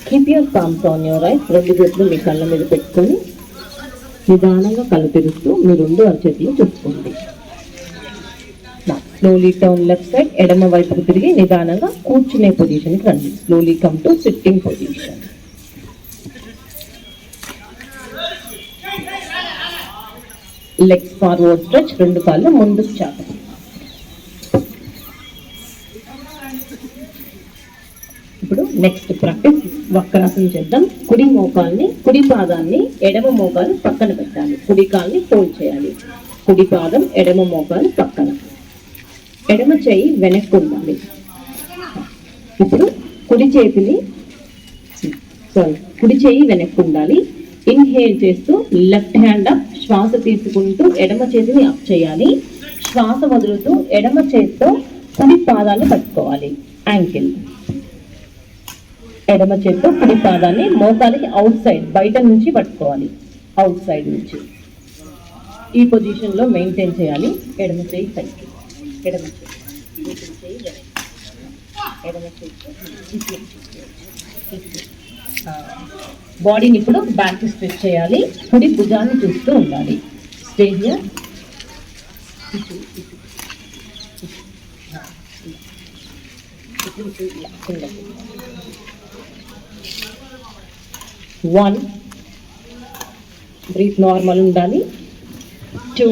keep your palms on your eyes. రెండు చేతులు మీ కళ్ళ మీద పెట్టుకొని నిదానంగా కళ్ళు తెరుస్తూ మీ రెండు అరచేతులు చూసుకోండి. Slowly turn left side. ఎడమ వైపుకు తిరిగి నిదానంగా కూర్చునే పొజిషన్కి రండి. Slowly come to sitting position. Legs forward stretch. రెండు కాళ్ళు ముందుకు చాపండి. ఇప్పుడు నెక్స్ట్ ప్రాక్టీస్ వక్రాసనం చేద్దాం. కుడి పాదాన్ని ఎడమ మోకాలు పక్కన పెట్టాలి. కుడి కాల్ని ఫోల్డ్ చేయాలి. కుడి పాదం ఎడమ మోకాలు పక్కన. ఎడమ చేయి వెనక్కి ఉండాలి. ఇప్పుడు కుడి చేయి వెనక్కి ఉండాలి. ఇన్హేల్ చేస్తూ లెఫ్ట్ హ్యాండ్ అప్. శ్వాస తీసుకుంటూ ఎడమ చేతిని అప్ చేయాలి. శ్వాస వదులుతూ ఎడమ చేతితో కుడి పాదాన్ని పట్టుకోవాలి. యాంకిల్. ఎడమ చేతితో కుడి పాదాన్ని మోకాలికి అవుట్ సైడ్ బయట నుంచి పట్టుకోవాలి. అవుట్ సైడ్ నుంచి ఈ పొజిషన్లో మెయింటైన్ చేయాలి. ఎడమ చేయి పైకి. ఎడమ చేయి ఎడమ చేయి బాడీని ఇప్పుడు బ్యాక్ స్ట్రెచ్ చేయాలి. కుడి భుజాన్ని చూస్తూ ఉండాలి. Stay here. One, breathe normal ఉండాలి. 2,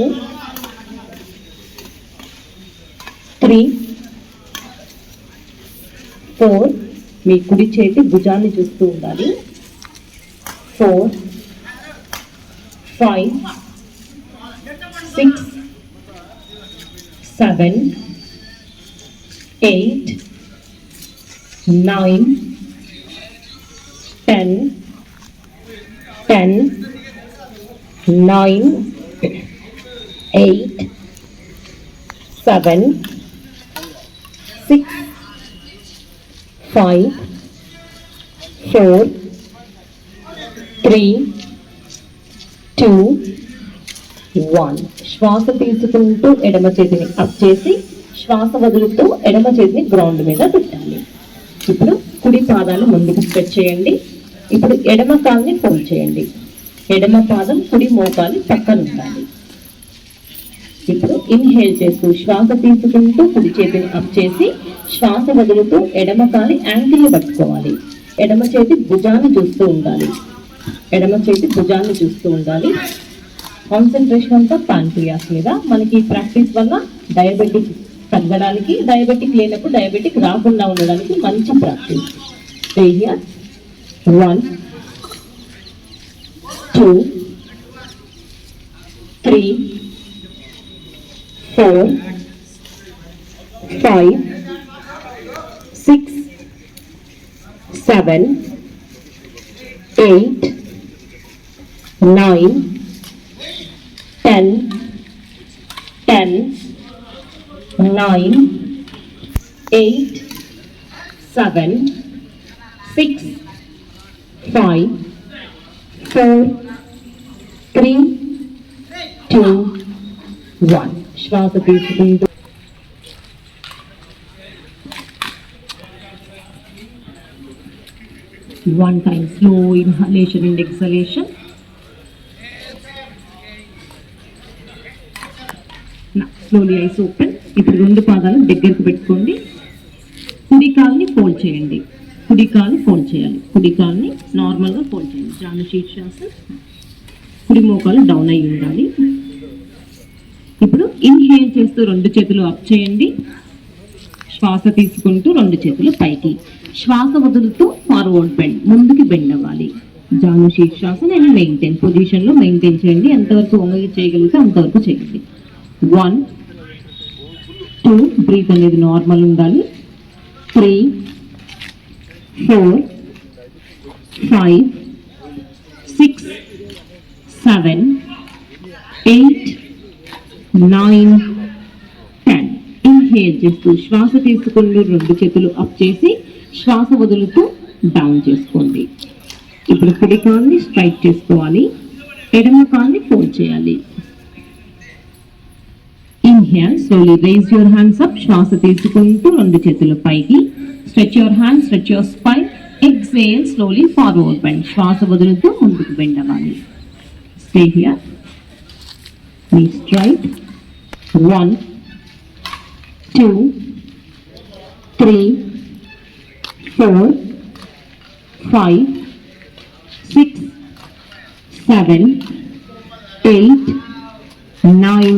3, 4, మీ కుడి చేతి భుజాన్ని చూస్తూ ఉండాలి. 4, 5, 6, 7, 8, 9, 10, 9, 8, 7, 6, 5, 4, 3, 2, 1. శ్వాస తీసుకుంటూ ఎడమ చేతిని అప్ చేసి శ్వాస వదులుతూ ఎడమ చేతిని గ్రౌండ్ మీద పెట్టాలి. ఇప్పుడు కుడి పాదాన్ని ముందుకు స్ట్రెచ్ చేయండి. ఇప్పుడు ఎడమ కాల్ని ఫోల్డ్ చేయండి. ఎడమ పాదం కుడి మోకాలి పక్కన ఉండాలి. ఇప్పుడు ఇన్హేల్ చేస్తూ శ్వాస తీసుకుంటూ కుడి చేతిని అప్ చేసి శ్వాస వదులుతూ ఎడమ కాలి యాంకిల్ని పట్టుకోవాలి. ఎడమ చేతి భుజాన్ని చూస్తూ ఉండాలి. ఎడమ చేతి భుజాన్ని చూస్తూ ఉండాలి. కాన్సన్ట్రేషన్ అంతా ప్యాంక్రియాస్ మీద. మనకి ప్రాక్టీస్ వల్ల డయాబెటిక్ తగ్గడానికి, డయాబెటిక్ లేనప్పుడు డయాబెటిక్ రాకుండా ఉండడానికి మంచి ప్రాక్టీస్. 1, 2, 3, 4, 5, 6, 7, 8, 9, 10, 9, 8, 7, 6, 5, 4, 3, 2, 1. శ్వాస తీసుకుంటూ one time slow inhalation and exhalation. Now slowly eyes open. ఇప్పుడు రెండు పాదాలు దగ్గరకు పెట్టుకోండి. కుడి కాల్ని ఫోల్డ్ చేయండి. కుడి కాల్ని ఫోల్డ్ చేయాలి. కుడి కాల్ని నార్మల్గా ఫోల్డ్ చేయండి. జాను శీర్షాసన్. కుడి మోకాలు డౌన్ అయి ఉండాలి. ఇప్పుడు ఇన్హేల్ చేస్తూ రెండు చేతులు అప్ చేయండి. శ్వాస తీసుకుంటూ రెండు చేతులు పైకి. శ్వాస వదులుతూ ఫార్వర్డ్ బెండ్, ముందుకి బెండ్ అవ్వాలి. జాను శీర్షాసన్ అండ్ మెయింటైన్ పొజిషన్లో మెయింటైన్ చేయండి. ఎంతవరకు వంగి చేయగలిగితే అంతవరకు చేయండి. 1, 2, బ్రీత్ అనేది నార్మల్ ఉండాలి. 3, 4, 5, 6, 7, 8, 9, 10. ఇన్హేల్ చేస్తూ శ్వాస తీసుకుని రెండు చేతులు అప్ చేసి శ్వాస వదులుతూ డౌన్ చేసుకోండి. ఇప్పుడు కుడి కాల్ని స్ట్రైట్ చేసుకోవాలి. ఎడమ కాల్ని ఫోల్డ్ చేయాలి. Inhale slowly rise your hands up. శ్వాస తీసుకుంటూ రెండు చేతులు పైకి. Stretch your hands, stretch your spine. Exhale slowly forward bend. శ్వాస వదులుతూ ముందుకు బెండ్ అవ్వాలి. Stay here. Me straight. 1, 2, 3, 4, 5, 6, 7, 8, 9,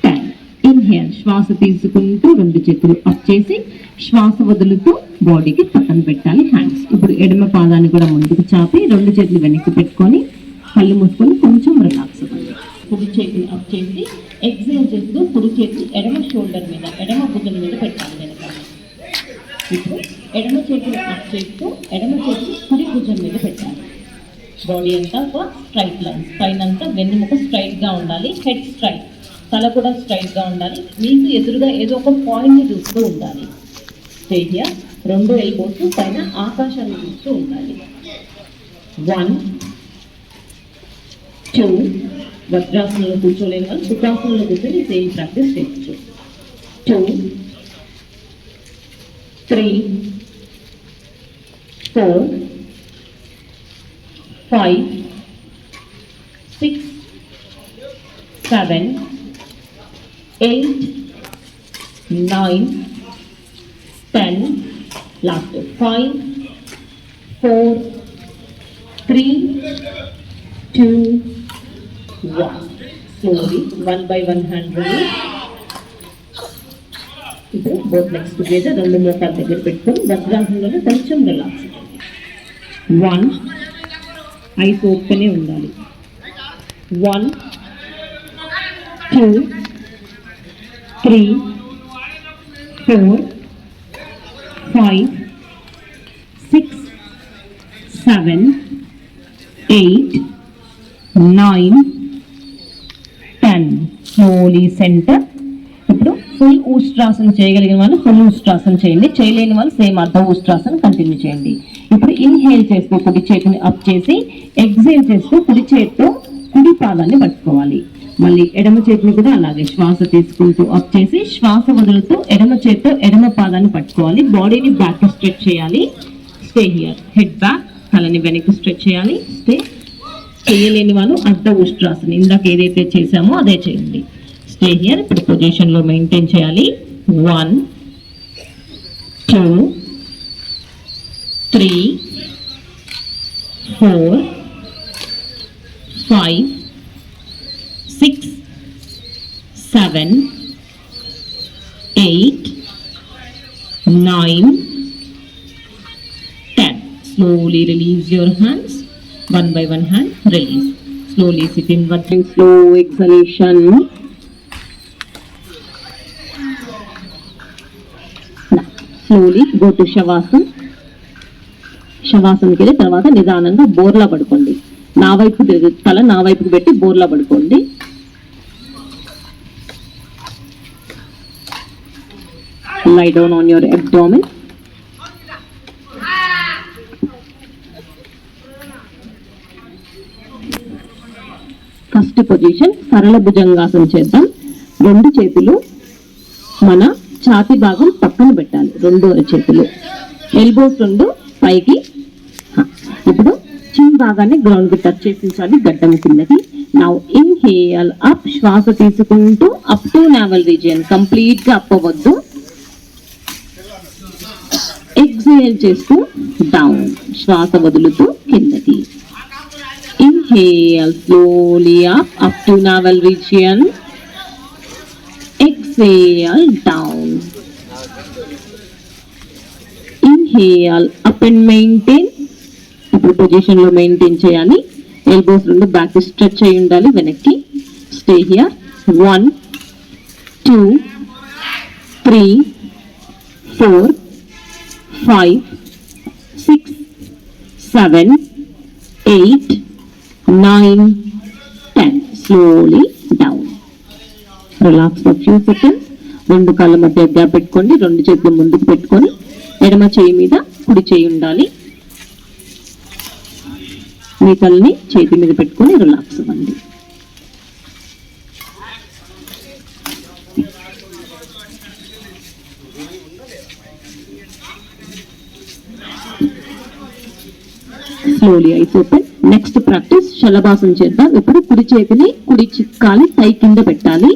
10. Inhale శ్వాస తీసుకుంటూ రెండు చేతులు అప్ చేసి శ్వాస వదులుతూ బాడీకి పక్కన పెట్టాలి హ్యాండ్స్. ఇప్పుడు ఎడమ పాదాన్ని కూడా ముందుకు చాపి రెండు చేతులు వెనక్కి పెట్టుకొని కళ్ళు మూసుకొని కొంచెం రిలాక్స్ అవ్వండి. కుడి చేతిని అప్ చేసి ఎక్సేల్ చేస్తూ కుడి చేతి ఎడమ షోల్డర్ మీద, ఎడమ భుజం మీద పెట్టాలి వెనకాల. ఇప్పుడు ఎడమ చేతిని అప్ చేస్తూ ఎడమ చేతి కుడి భుజం మీద పెట్టాలి. బాడీ అంతా ఒక స్ట్రైట్ లైన్. పైన అంతా వెన్నుముక స్ట్రైట్గా ఉండాలి. హెడ్ స్ట్రైట్, తల కూడా స్ట్రైట్గా ఉండాలి. మీకు ఎదురుగా ఏదో ఒక పాయింట్ని చూస్తూ ఉండాలి. Stay here. రెండు ఎల్బోస్ పైన ఆకాశాన్ని చూస్తూ ఉండాలి. 1, 2, వజ్రాసనంలో కూర్చోలేని వాళ్ళు సుఖాసనంలో కూర్చొని సేమ్ ప్రాక్టీస్ చేయొచ్చు. 2, 3, 4, 5, 6, 7, 8, 9, 10. Last 5, 4, 3, 2, 1. Slowly, one by one hand release. ఇప్పుడు both legs together, రెండు మోకాళ్ళ దగ్గర పెట్టుకొని వజ్రాసనంలో కొంచెం రిలాక్స్. 1, ఐస్ ఓపెనే ఉండాలి. 1, 2, 3, 4, 5, 6, 7, 8, 9, 10. Slowly centre. ఇప్పుడు ఫుల్ ఊస్ట్రాసన చేయగలిగిన వాళ్ళు ఫుల్ ఊస్ట్రాసన చేయండి, చేయలేని వాళ్ళు సేమ్ అర్ధ ఊస్ట్రాసన కంటిన్యూ చేయండి. ఇప్పుడు ఇన్హేల్ చేస్తూ కుడి చేతిని అప్ చేసి, ఎక్సేల్ చేస్తూ కుడి చేతితో కుడి పాదాన్ని పట్టుకోవాలి. మళ్ళీ ఎడమ చేతిని కూడా అలాగే శ్వాస తీసుకుంటూ అప్ చేసి, శ్వాస వదులుతూ ఎడమ చేతితో ఎడమ పాదాన్ని పట్టుకోవాలి. బాడీని బ్యాక్ స్ట్రెచ్ చేయాలి. Stay here. హెడ్ బ్యాక్, తలని వెనక్కి స్ట్రెచ్ చేయాలి. స్టే. చేయలేని వాళ్ళు అర్ధ ఉష్ట్రాసన ఇందాక ఏదైతే చేసామో అదే చేయండి. Stay here. ఇప్పుడు పొజిషన్ లో మెయింటైన్ చేయాలి. 1, 2, 3, 4, 5, 6, 7, 8, 9, 10. Slowly release your hands. One by one hand, release. Slowly sit in one slow exhalation. Now, slowly go to Shavasana. శవాసనకి వెళ్ళి తర్వాత నిదానంగా బోర్లా పడుకోండి. నా వైపు తల నా వైపుకి పెట్టి బోర్లా పడుకోండి. Lie down on your abdomen. First position సరళ భుజంగాసన చేద్దాం. రెండు చేతులు మన ఛాతీ భాగం పక్కన పెట్టాలి. రెండు చేతులు ఎల్బోస్ రెండు పైకి. ఇప్పుడు చిన్ భాగాన్ని గ్రౌండ్ కి టచ్ చేసించాలి గడ్డం కిందకి. నౌ ఇన్హేల్ అప్, శ్వాస తీసుకుంటూ up to navel region, complete గా అప్ అవ్వద్దు. ఎక్సేల్ చేస్తూ డౌన్, శ్వాస వదులుతూ కిందకి. Inhale slowly up to navel region. Exhale down. Inhale up and maintain. ఇప్పుడు పొజిషన్ లో మెయింటైన్ చేయాలి. ఎల్బోస్ రెండు బ్యాక్ స్ట్రెచ్ అయి ఉండాలి వెనక్కి. Stay here. 1, 2, 3, 4, 5, 6, 7, 8, 9, 10. Slowly down. Relax for few seconds. రెండు కాళ్ళ మధ్య గ్యాప్ పెట్టుకోండి. రెండు చేతులు ముందుకు పెట్టుకొని ఎడమ చేయి మీద కుడి చేయి ఉండాలి. మీ తలని చేతి మీద పెట్టుకొని రిలాక్స్ అవ్వండి. Slowly eyes open. Next practice Shalabhasana చేద్దాం. ఇప్పుడు కుడి చేతిని కుడి కాలి టై కింద పెట్టాలి.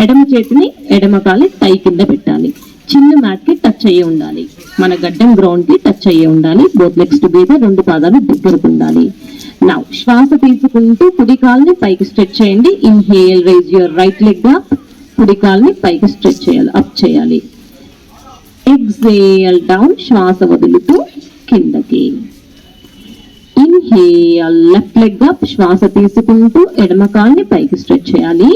ఎడమ చేతిని ఎడమ కాలి టై కింద పెట్టాలి. చిన్న మ్యాట్ కి టచ్ అయ్యి ఉండాలి. మన గడ్డం గ్రౌండ్ కి టచ్ అయ్యి ఉండాలి. బోత్ లెగ్స్ టుగెదర్, రెండు పాదాలు దగ్గరకు ఉండాలి. నౌ శ్వాస తీసుకుంటూ కుడి కాల్ని పైకి స్ట్రెచ్ చేయండి. Inhale, rise your right leg up. కుడి కాల్ని పైకి స్ట్రెచ్ చేయాలి, అప్ చేయాలి. ఎక్సేల్ డౌన్, శ్వాస వదులుతూ కిందకి. ఇన్హేల్, లెఫ్ట్ లెగ్ అప్, శ్వాస తీసుకుంటూ ఎడమ కాల్ని పైకి స్ట్రెచ్ చేయాలి.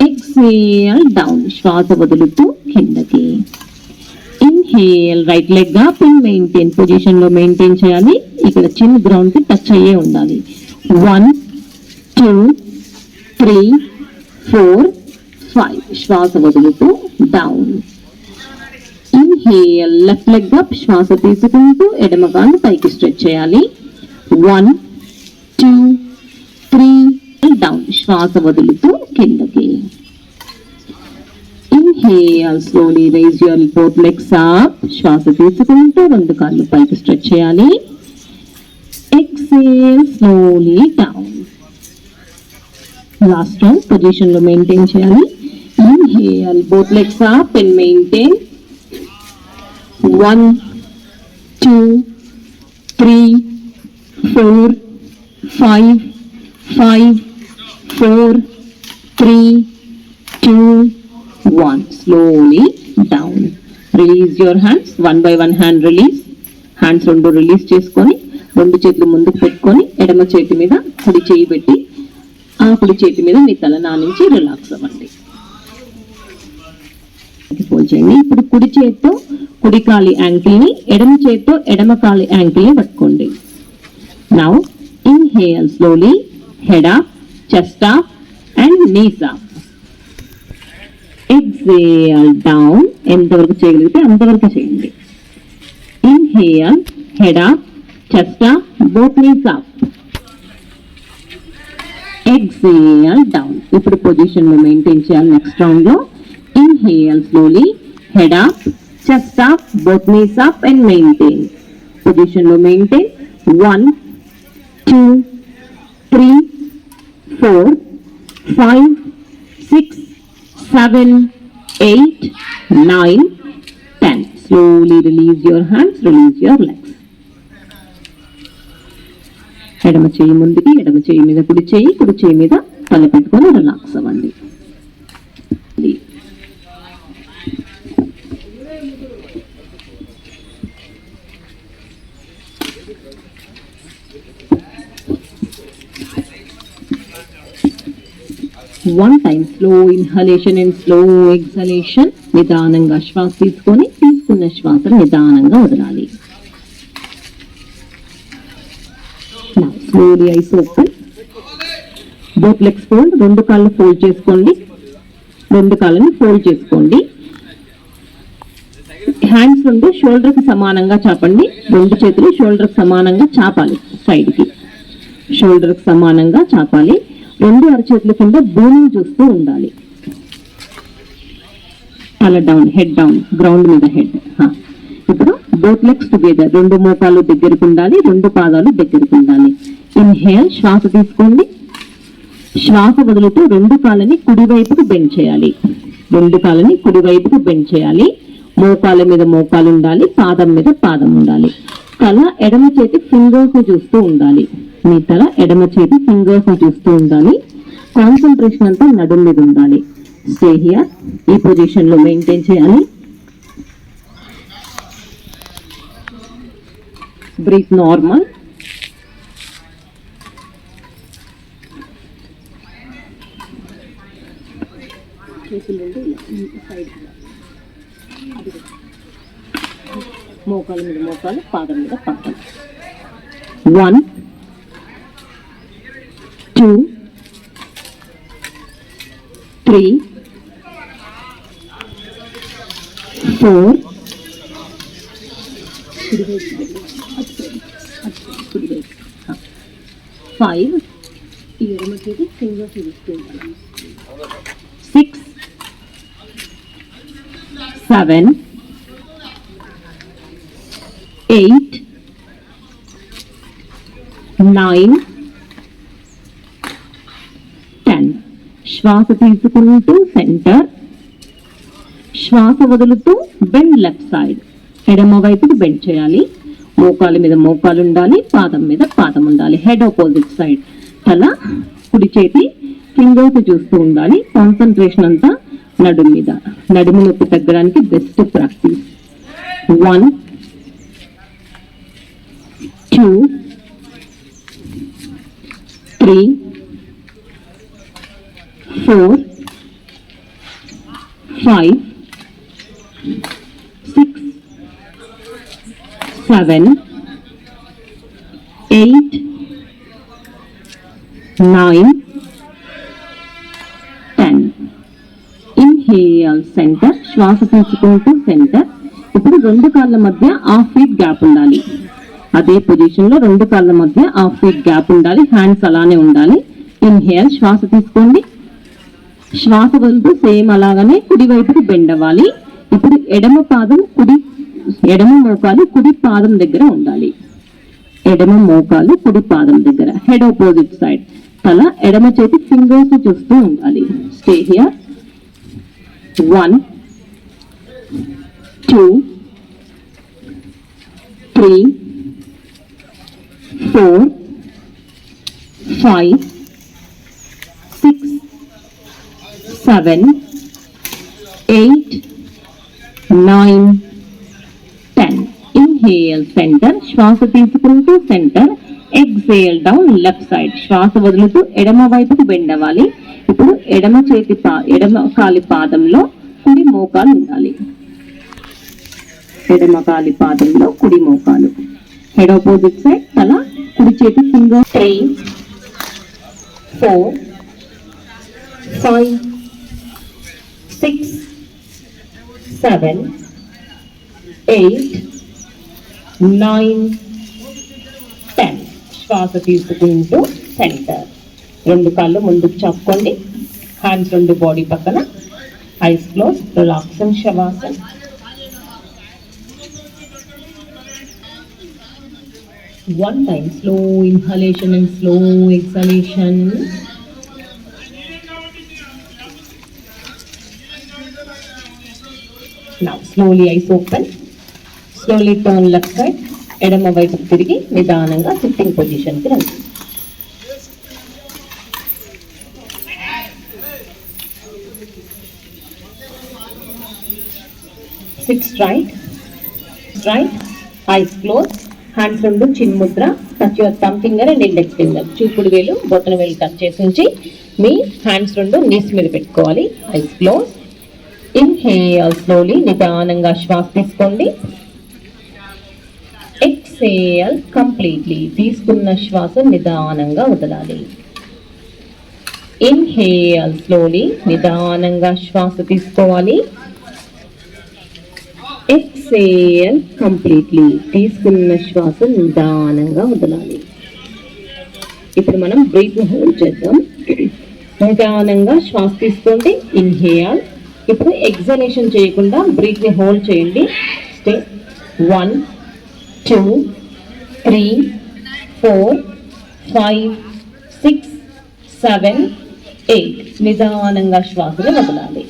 ఎక్సేల్ డౌన్, శ్వాస వదులుతూ కిందకి. Inhale, right leg up and maintain. Position లో మెయింటైన్ చేయాలి. ఇక్కడ చిన్న గ్రౌండ్ కి టచ్ అయ్యే ఉండాలి. 1, 2, 3, 4, 5. శ్వాస వదులుతూ down. Inhale, left leg up, శ్వాస తీసుకుంటూ ఎడమ కాలు పైకి స్ట్రెచ్ చేయాలి. 1, 2, 3, డౌన్, శ్వాస వదులుతూ కిందకి. Inhale, slowly rise your both legs up. శ్వాస తీసుకుంటూ రెండు కాళ్ళు పైకి స్ట్రెచ్ చేయాలి. Exhale, slowly down. Last round position లో మెయింటైన్ చేయాలి. Inhale, both legs up and maintain. 1, 2, 3, 4, 5, 5, 4, 3, 2, 1. Slowly down. Release your hands. One by one hand release. Hands రెండు release చేసుకొని రెండు చేతులు ముందుకు పెట్టుకొని ఎడమ చేతి మీద కుడి చేయి పెట్టి ఆ కుడి చేతి మీద మీ తల నానించి రిలాక్స్ అవ్వండి. పోల్చేయండి. ఇప్పుడు కుడి చేతితో కుడి కాలి యాంకిల్ ని, ఎడమ చేతితో ఎడమ కాలి యాంకిల్ ని పట్టుకోండి. Now inhale slowly, head up, chest up and knees up. Exhale down. ఎంతవరకు చేయగలిగితే అంతవరకు చేయండి. Inhale, head up, chest up, both knees up. Exhale down. ఇప్పుడు పొజిషన్ లో మెయింటైన్ చేయాలి. నెక్స్ట్ రౌండ్ లో inhale slowly, head up, chest up, both knees up and maintain. Position lo maintain. 1, 2, 3, 4, 5, 6, 7, 8, 9, 10. Slowly release your hands, release your legs. ఎడమ చేయి ముందుకి, ఎడమ చేయి మీద కుడి చేయి మీద తల పెట్టుకొని రిలాక్స్ అవ్వండి. One time slow inhalation and slow exhalation. నిదానంగా శ్వాస తీసుకొని తీసుకున్న శ్వాసను నిదానంగా వదలాలి. Now slowly eyes open. Both legs fold. రెండు కాళ్ళు ఫోల్డ్ చేసుకోండి. రెండు కాళ్ళని ఫోల్డ్ చేసుకోండి. హ్యాండ్స్ రెండు షోల్డర్ కి సమానంగా చాపండి. రెండు చేతులు షోల్డర్ కి సమానంగా చాపాలి. సైడ్ కి షోల్డర్ కి సమానంగా చాపాలి. రెండు అరచేతుల కింద భూమిని చూస్తూ ఉండాలి. తల డౌన్, హెడ్ డౌన్, గ్రౌండ్ మీద హెడ్. ఇప్పుడు బోత్ లెగ్స్ టుగెదర్. రెండు మోకాలు దగ్గరకు ఉండాలి, రెండు పాదాలు దగ్గరకు ఉండాలి. ఇన్హేల్, శ్వాస తీసుకోండి. శ్వాస వదులుతూ రెండు కాళ్ళని కుడివైపుకు బెండ్ చేయాలి. రెండు కాళ్ళని కుడివైపుకు బెండ్ చేయాలి. మోకాల మీద మోకాలు ఉండాలి, పాదం మీద పాదం ఉండాలి. తల ఎడమ చేతి ఫింగర్స్ ని చూస్తూ ఉండాలి. మీ తల ఎడమ చేతి ఫింగర్స్ ని చూస్తూ ఉండాలి. కాన్సన్ట్రేషన్ అంతా నడుం మీద ఉండాలి. Stay here. ఈ పొజిషన్ లో మెయింటైన్ చేయాలి. Breathe normal. మోకాల మీద మోకాలు, పాదం మీద పాదం. 1, 2, 3, 4, 5, 6, 7, 8, 9, 10. శ్వాస తీసుకుంటూ సెంటర్, శ్వాస వదులుతూ బెండ్ లెఫ్ట్ సైడ్. ఎడమ వైపుకి బెండ్ చేయాలి. మోకాల మీద మోకాలు ఉండాలి, పాదం మీద పాదం ఉండాలి. Head opposite side. తల కుడి చేతి ఫింగర్స్ చూస్తూ ఉండాలి. కాన్సన్ట్రేషన్ అంతా నడుము మీద. నడుము నొప్పి తగ్గడానికి బెస్ట్ ప్రాక్టీస్. 1, 2, 3, 4, 5, 6, 7, 8, 9, 10. Inhale centre. శ్వాస తీసుకుంటూ సెంటర్. ఇప్పుడు రెండు కాళ్ళ మధ్య హాఫ్ ఫీట్ గ్యాప్ ఉండాలి. అదే పొజిషన్ లో రెండు కాళ్ళ మధ్య హాఫ్ ఫీట్ గ్యాప్ ఉండాలి. హ్యాండ్స్ అలానే ఉండాలి. ఇన్హేల్, శ్వాస తీసుకోండి. శ్వాస వదులుతూ సేమ్ అలాగనే కుడి వైపుకి బెండ్ అవ్వాలి. ఇప్పుడు ఎడమ మోకాలు కుడి పాదం దగ్గర ఉండాలి. ఎడమ మోకాలు కుడి పాదం దగ్గర. Head opposite side. తల ఎడమ చేతి ఫింగర్స్ చూస్తూ ఉండాలి. Stay here. 1, 2, 3, 4, 5, 6, 7, 8, 9, 10. Inhale center, శ్వాస తీసుకుంటూ centre, exhale down left side. శ్వాస వదులుతూ ఎడమ వైపుకు బెండ్ అవ్వాలి. ఇప్పుడు ఎడమ కాలి పాదంలో కుడి మోకాలు ఉండాలి. ఎడమ కాలి పాదంలో కుడి మోకాలు. హెడ్ ఆపోజిట్ సైడ్, తల కుడి చేతి ఫింగర్. 3, 4, 5, 6, 7, 8, 9, 10. శ్వాస తీసుకుంటూ సెంటర్. రెండు కాళ్ళు ముందుకు చాపుకోండి. హ్యాండ్స్ రెండు బాడీ పక్కన. Eyes close. రిలాక్సన్ Shavasan. One time slow inhalation and slow exhalation. Now slowly eyes open. Slowly turn left side. ఎడమ వైపు తిరిగి నిదానంగా సిట్టింగ్ పొజిషన్కి రండి. Sit straight. Eyes closed. Hands రెండు చిన్ Mudra. Touch your thumb finger and index finger. చూపుడు వేలు బొటన వేలు టచ్ చేసి ఉంచి మీ హ్యాండ్స్ రెండు నీస్ మీద పెట్టుకోవాలి. Eyes close. Inhale slowly. నిదానంగా శ్వాస తీసుకోండి. Exhale completely. తీసుకున్న శ్వాస నిదానంగా వదలాలి. Inhale slowly. నిదానంగా శ్వాస తీసుకోవాలి. Exhale completely. తీసుకున్న శ్వాస నిదానంగా వదలాలి. ఇప్పుడు మనం బ్రీత్ ని హోల్డ్ చేద్దాం. నిదానంగా శ్వాస తీసుకోండి. ఇన్హేల్. ఇప్పుడు ఎక్సలేషన్ చేయకుండా బ్రీత్ ని హోల్డ్ చేయండి. స్టే 1, 2, 3, 4, 5, 6, 7, 8. నిదానంగా శ్వాసను వదలాలి.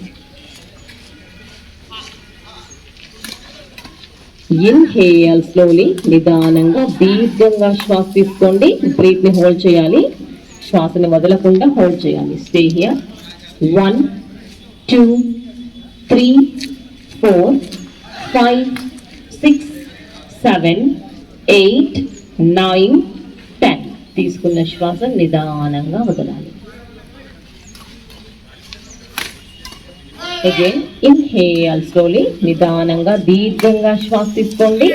Inhale slowly. నిదానంగా దీర్ఘంగా శ్వాస తీసుకోండి. బ్రీత్ ని హోల్డ్ చేయాలి. శ్వాసను వదలకుండా హోల్డ్ చేయాలి. Stay here. 1, 2, 3, 4, 5, 6, 7, 8, 9, 10. తీసుకున్న శ్వాస నిదానంగా వదలాలి. Again inhale slowly. నిదానంగా దీర్ఘంగా శ్వాస తీసుకోండి.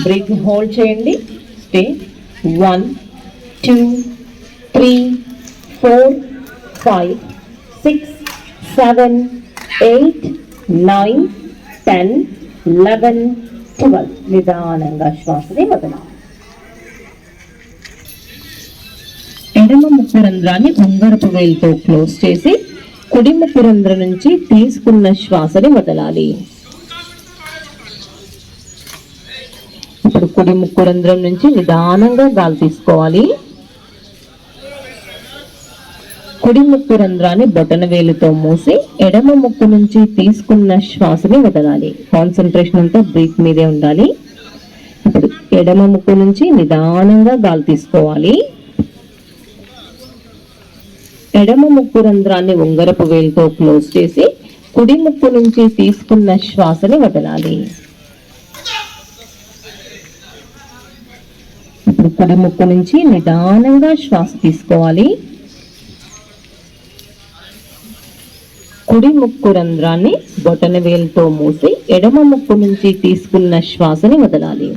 బ్రీత్ హోల్డ్ చేయండి. స్టే 1, 2, 3, 4, 5, 6, 7, 8, 9, 10, 11, 12. నిదానంగా శ్వాసని వదలాలి. ఎడమ ముక్కు రంధ్రాన్ని ఉంగరపు వేలుతో క్లోజ్ చేసి కుడి ముక్కు రంధ్రం నుంచి తీసుకున్న శ్వాసని వదలాలి. ఇప్పుడు కుడి ముక్కు రంధ్రం నుంచి నిదానంగా గాలి తీసుకోవాలి. కుడి ముక్కు రంధ్రాన్ని బొటన వేలుతో మూసి ఎడమ ముక్కు నుంచి తీసుకున్న శ్వాసని వదలాలి. కాన్సన్ట్రేషన్ అంతా బ్రీత్ మీదే ఉండాలి. ఇప్పుడు ఎడమ ముక్కు నుంచి నిదానంగా గాలి తీసుకోవాలి. ఎడమ ముక్కు రంధ్రాన్ని ఉంగరపు వేలుతో క్లోజ్ చేసి కుడి ముక్కు నుంచి తీసుకున్న శ్వాసని వదలాలి. ఇప్పుడు కుడి ముక్కు నుంచి నిదానంగా శ్వాస తీసుకోవాలి. కుడి ముక్కు రంధ్రాన్ని బొటన వేలుతో మూసి ఎడమ ముక్కు నుంచి తీసుకున్న శ్వాసని వదలాలి.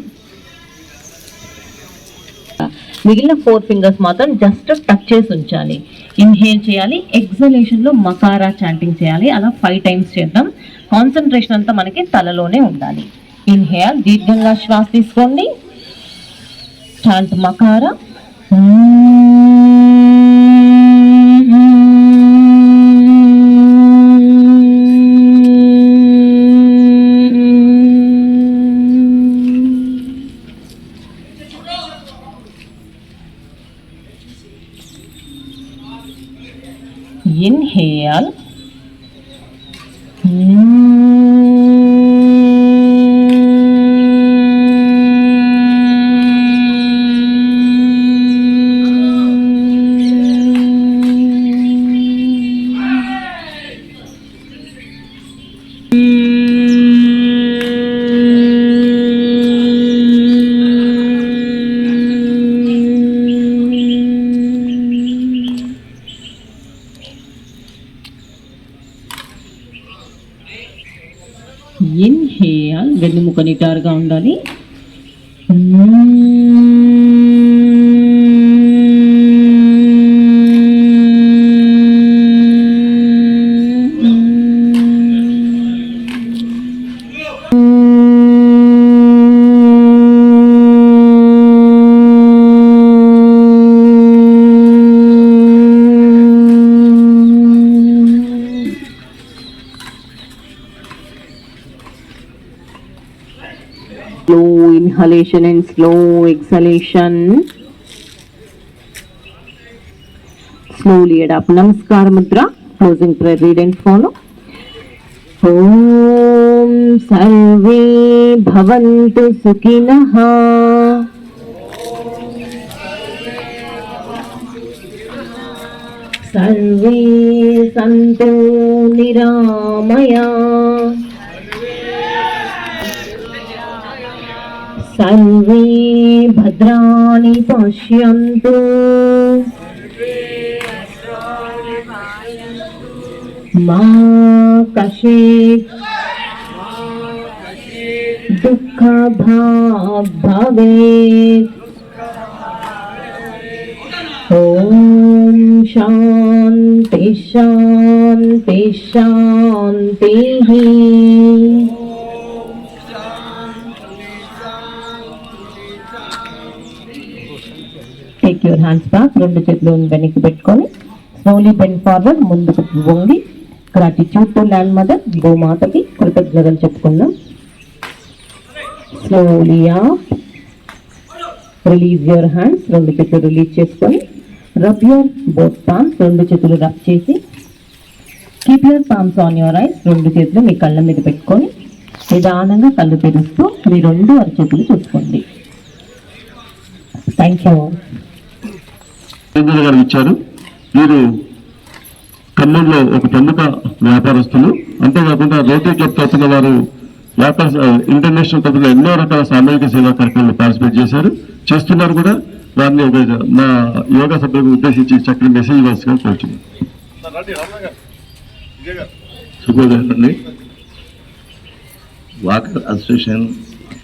మిగిలిన 4 ఫింగర్స్ మాత్రం జస్ట్ టచ్ చేసి ఉంచాలి. ఇన్హేల్ చేయాలి. ఎక్సలేషన్ లో మకారా చాంటింగ్ చేయాలి. అలా 5 టైమ్స్ చేద్దాం. కాన్సన్ట్రేషన్ అంతా మనకి తలలోనే ఉండాలి. ఇన్హేల్ దీర్ఘంగా శ్వాస తీసుకోండి. చాంట్ మకారా. Inhale, ఇన్హేల్, వెన్నుముక నిటారుగా ఉండాలి. Slow inhalation and slow exhalation. Slowly adapt. Namaskar Mudra. Closing prayer, read and follow. Om Sarve Bhavantu Sukinaha. Sarve Santu Niramaya. सर्वे भद्राणि पश्यन्तु मा कश्चित् दुःखभाग् भवेत्। ॐ शान्ति शान्ति शान्तिः। Take your hands back, రెండు చేతులు వెనక్కి పెట్టుకొని స్లోలీ బెండ్ ఫార్వర్డ్, ముందుకు వంగి గ్రాటిట్యూడ్ టు ల్యాండ్ మదర్, గోమాతకి కృతజ్ఞతలు చెప్పుకుందాం. Slowly up, release your hands, రెండు చేతులు రిలీజ్ చేసుకొని రబ్ యువర్ బోత్ పామ్స్, రెండు చేతులు రబ్ చేసి keep your palms on your eyes, రెండు చేతులు మీ కళ్ళ మీద పెట్టుకొని నిదానంగా కళ్ళు తెరుస్తూ మీ రెండు అరచేతులు చూసుకోండి. Thank you. గారు ఇచ్చారు. వీరు ఖమ్మంలో ఒక ప్రముఖ వ్యాపారస్తులు, అంతేకాకుండా రోటరీ క్లబ్ తరఫున వారు ఇంటర్నేషనల్ తరఫున ఎన్నో రకాల సామాజిక సేవా కార్యక్రమాలు పార్టిసిపేట్ చేస్తున్నారు కూడా. వారిని మా యోగా సభ్యులకు ఉద్దేశించి చక్కని మెసేజ్ ఇవ్వాల్సిగా కోరుచున్నాను. శుభోదయండి. వాకర్ అసోసియేషన్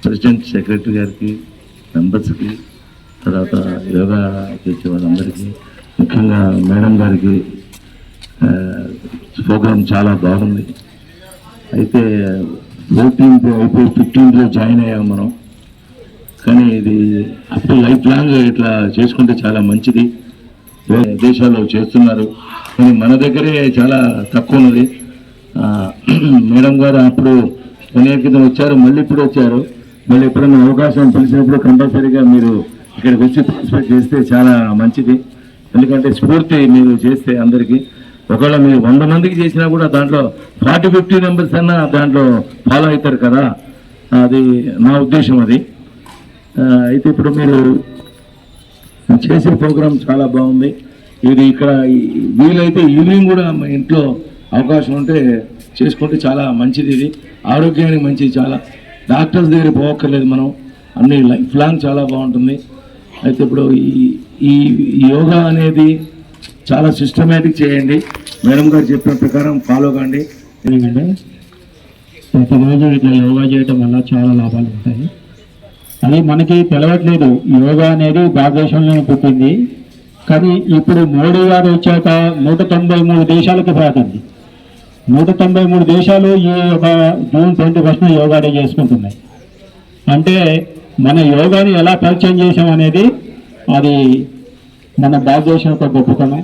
ప్రెసిడెంట్, సెక్రటరీ గారికి, మెంబర్స్కి, తర్వాత యోగా చేసే వాళ్ళందరికీ, ముఖ్యంగా మేడం గారికి ప్రోగ్రామ్ చాలా బాగుంది. అయితే 14th అయిపోయి 15th జాయిన్ అయ్యాము మనం. కానీ ఇది అప్ టు లైఫ్ లాంగ్ ఇట్లా చేసుకుంటే చాలా మంచిది. దేశాల్లో చేస్తున్నారు కానీ మన దగ్గరే చాలా తక్కువ ఉన్నది. మేడం గారు అప్పుడు కొనే క్రితం వచ్చారు, మళ్ళీ ఇప్పుడు వచ్చారు. మళ్ళీ ఎప్పుడైనా అవకాశం పిలిచినప్పుడు కంపల్సరీగా మీరు ఇక్కడికి వచ్చి పార్టిసిపేట్ చేస్తే చాలా మంచిది. ఎందుకంటే స్ఫూర్తి మీరు చేస్తే అందరికీ, ఒకవేళ మీరు 100 మందికి చేసినా కూడా దాంట్లో 40-50 మెంబర్స్ అన్నా దాంట్లో ఫాలో అవుతారు కదా, అది నా ఉద్దేశం. అది అయితే ఇప్పుడు మీరు చేసే ప్రోగ్రాం చాలా బాగుంది. ఇది ఇక్కడ వీలైతే ఈవినింగ్ కూడా మా ఇంట్లో అవకాశం ఉంటే చేసుకుంటే చాలా మంచిది. ఇది ఆరోగ్యానికి మంచిది. చాలా డాక్టర్స్ దగ్గర పోవక్కర్లేదు మనం, అన్ని లైఫ్ లాంగ్ చాలా బాగుంటుంది. అయితే ఇప్పుడు ఈ యోగా అనేది చాలా సిస్టమేటిక్ చేయండి, మేడం గారు చెప్పిన ప్రకారం ఫాలో కాండి. ఎందుకంటే ప్రతిరోజు ఇట్లా యోగా చేయటం వల్ల చాలా లాభాలు ఉంటాయి. అది మనకి తెలవట్లేదు. యోగా అనేది భారతదేశంలోనే పుట్టింది, కానీ ఇప్పుడు మోడీ గారు వచ్చాక 193 దేశాలకు పాకింది. 193 దేశాలు ఈ ఒక జూన్ 21న యోగా డే చేసుకుంటున్నాయి. అంటే మన యోగాని ఎలా పరిచయం చేసాం అనేది అది మన భారతదేశం యొక్క గొప్పతనం.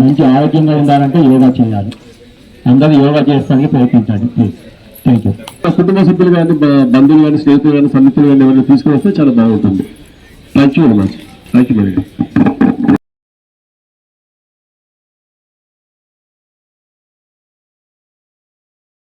మంచి ఆరోగ్యంగా ఉండాలంటే యోగా చేయాలి. అందరూ యోగా చేస్తానికి ప్రయత్నించండి ప్లీజ్. Thank you. కుటుంబ సభ్యులు కానీ, బంధువులు కానీ, స్నేహితులు కానీ, సన్నిహితులు కానీ ఎవరైనా తీసుకుని వస్తే చాలా బాగుంటుంది. Thank you very much. Thank you very much.